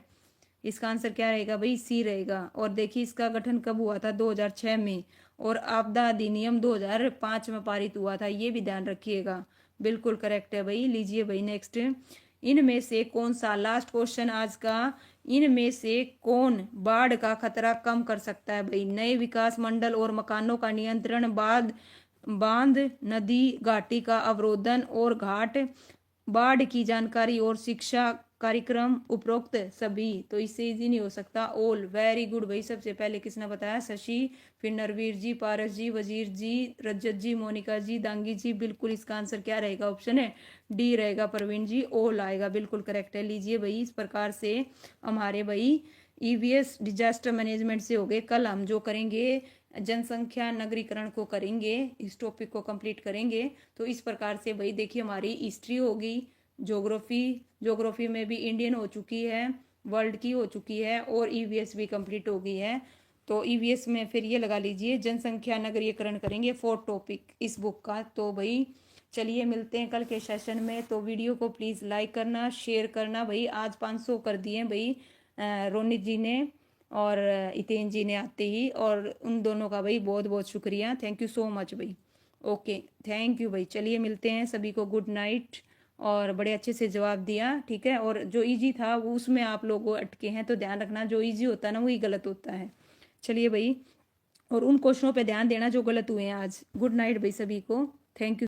इसका आंसर क्या रहेगा भाई, सी रहेगा। और देखिए, इसका गठन कब हुआ था, 2006 में, और आपदा अधिनियम 2005 में पारित हुआ था, ये भी ध्यान रखिएगा, बिल्कुल करेक्ट है भाई। लीजिए भाई, नेक्स्ट, इनमें से कौन सा, लास्ट क्वेश्चन आज का, इनमें से कौन बाढ़ का खतरा कम कर सकता है भाई, नए विकास मंडल और मकानों का नियंत्रण, बांध, नदी घाटी का अवरोधन और घाट, बाढ़ की जानकारी और शिक्षा कार्यक्रम, उपरोक्त सभी, तो इससे इजी नहीं हो सकता, ऑल, वेरी गुड भाई। सबसे पहले किसने बताया, शशि, फिर नरवीर जी, पारस जी, वजीर जी, रजत जी, मोनिका जी, दांगी जी, बिल्कुल इसका आंसर क्या रहेगा, ऑप्शन है डी रहेगा, प्रवीण जी ऑल आएगा, बिल्कुल करेक्ट है। लीजिए भाई, इस प्रकार से हमारे भाई ईवीएस डिजास्टर मैनेजमेंट से हो गए। कल हम जो करेंगे, जनसंख्या नगरीकरण को करेंगे, इस टॉपिक को कंप्लीट करेंगे। तो इस प्रकार से भाई देखिए, हमारी हिस्ट्री होगी, ज्योग्राफी में भी इंडियन हो चुकी है, वर्ल्ड की हो चुकी है, और ईवीएस भी कंप्लीट हो गई है। तो ईवीएस में फिर ये लगा लीजिए, जनसंख्या नगरीकरण करेंगे 4 टॉपिक इस बुक का। तो भाई चलिए, मिलते हैं कल के सेशन में। तो वीडियो को प्लीज़ लाइक करना, शेयर करना भाई। आज 500 कर दिए भाई रोनित जी ने और इतेन जी ने आते ही, और उन दोनों का भाई बहुत बहुत शुक्रिया, थैंक यू सो मच भाई। ओके, थैंक यू भाई, चलिए मिलते हैं, सभी को गुड नाइट। और बड़े अच्छे से जवाब दिया, ठीक है। और जो इजी था वो उसमें आप लोग अटके हैं, तो ध्यान रखना, जो इजी होता है ना वही गलत होता है। चलिए भाई, और उन क्वेश्चनों पे ध्यान देना जो गलत हुए हैं आज। गुड नाइट भाई सभी को, थैंक यू।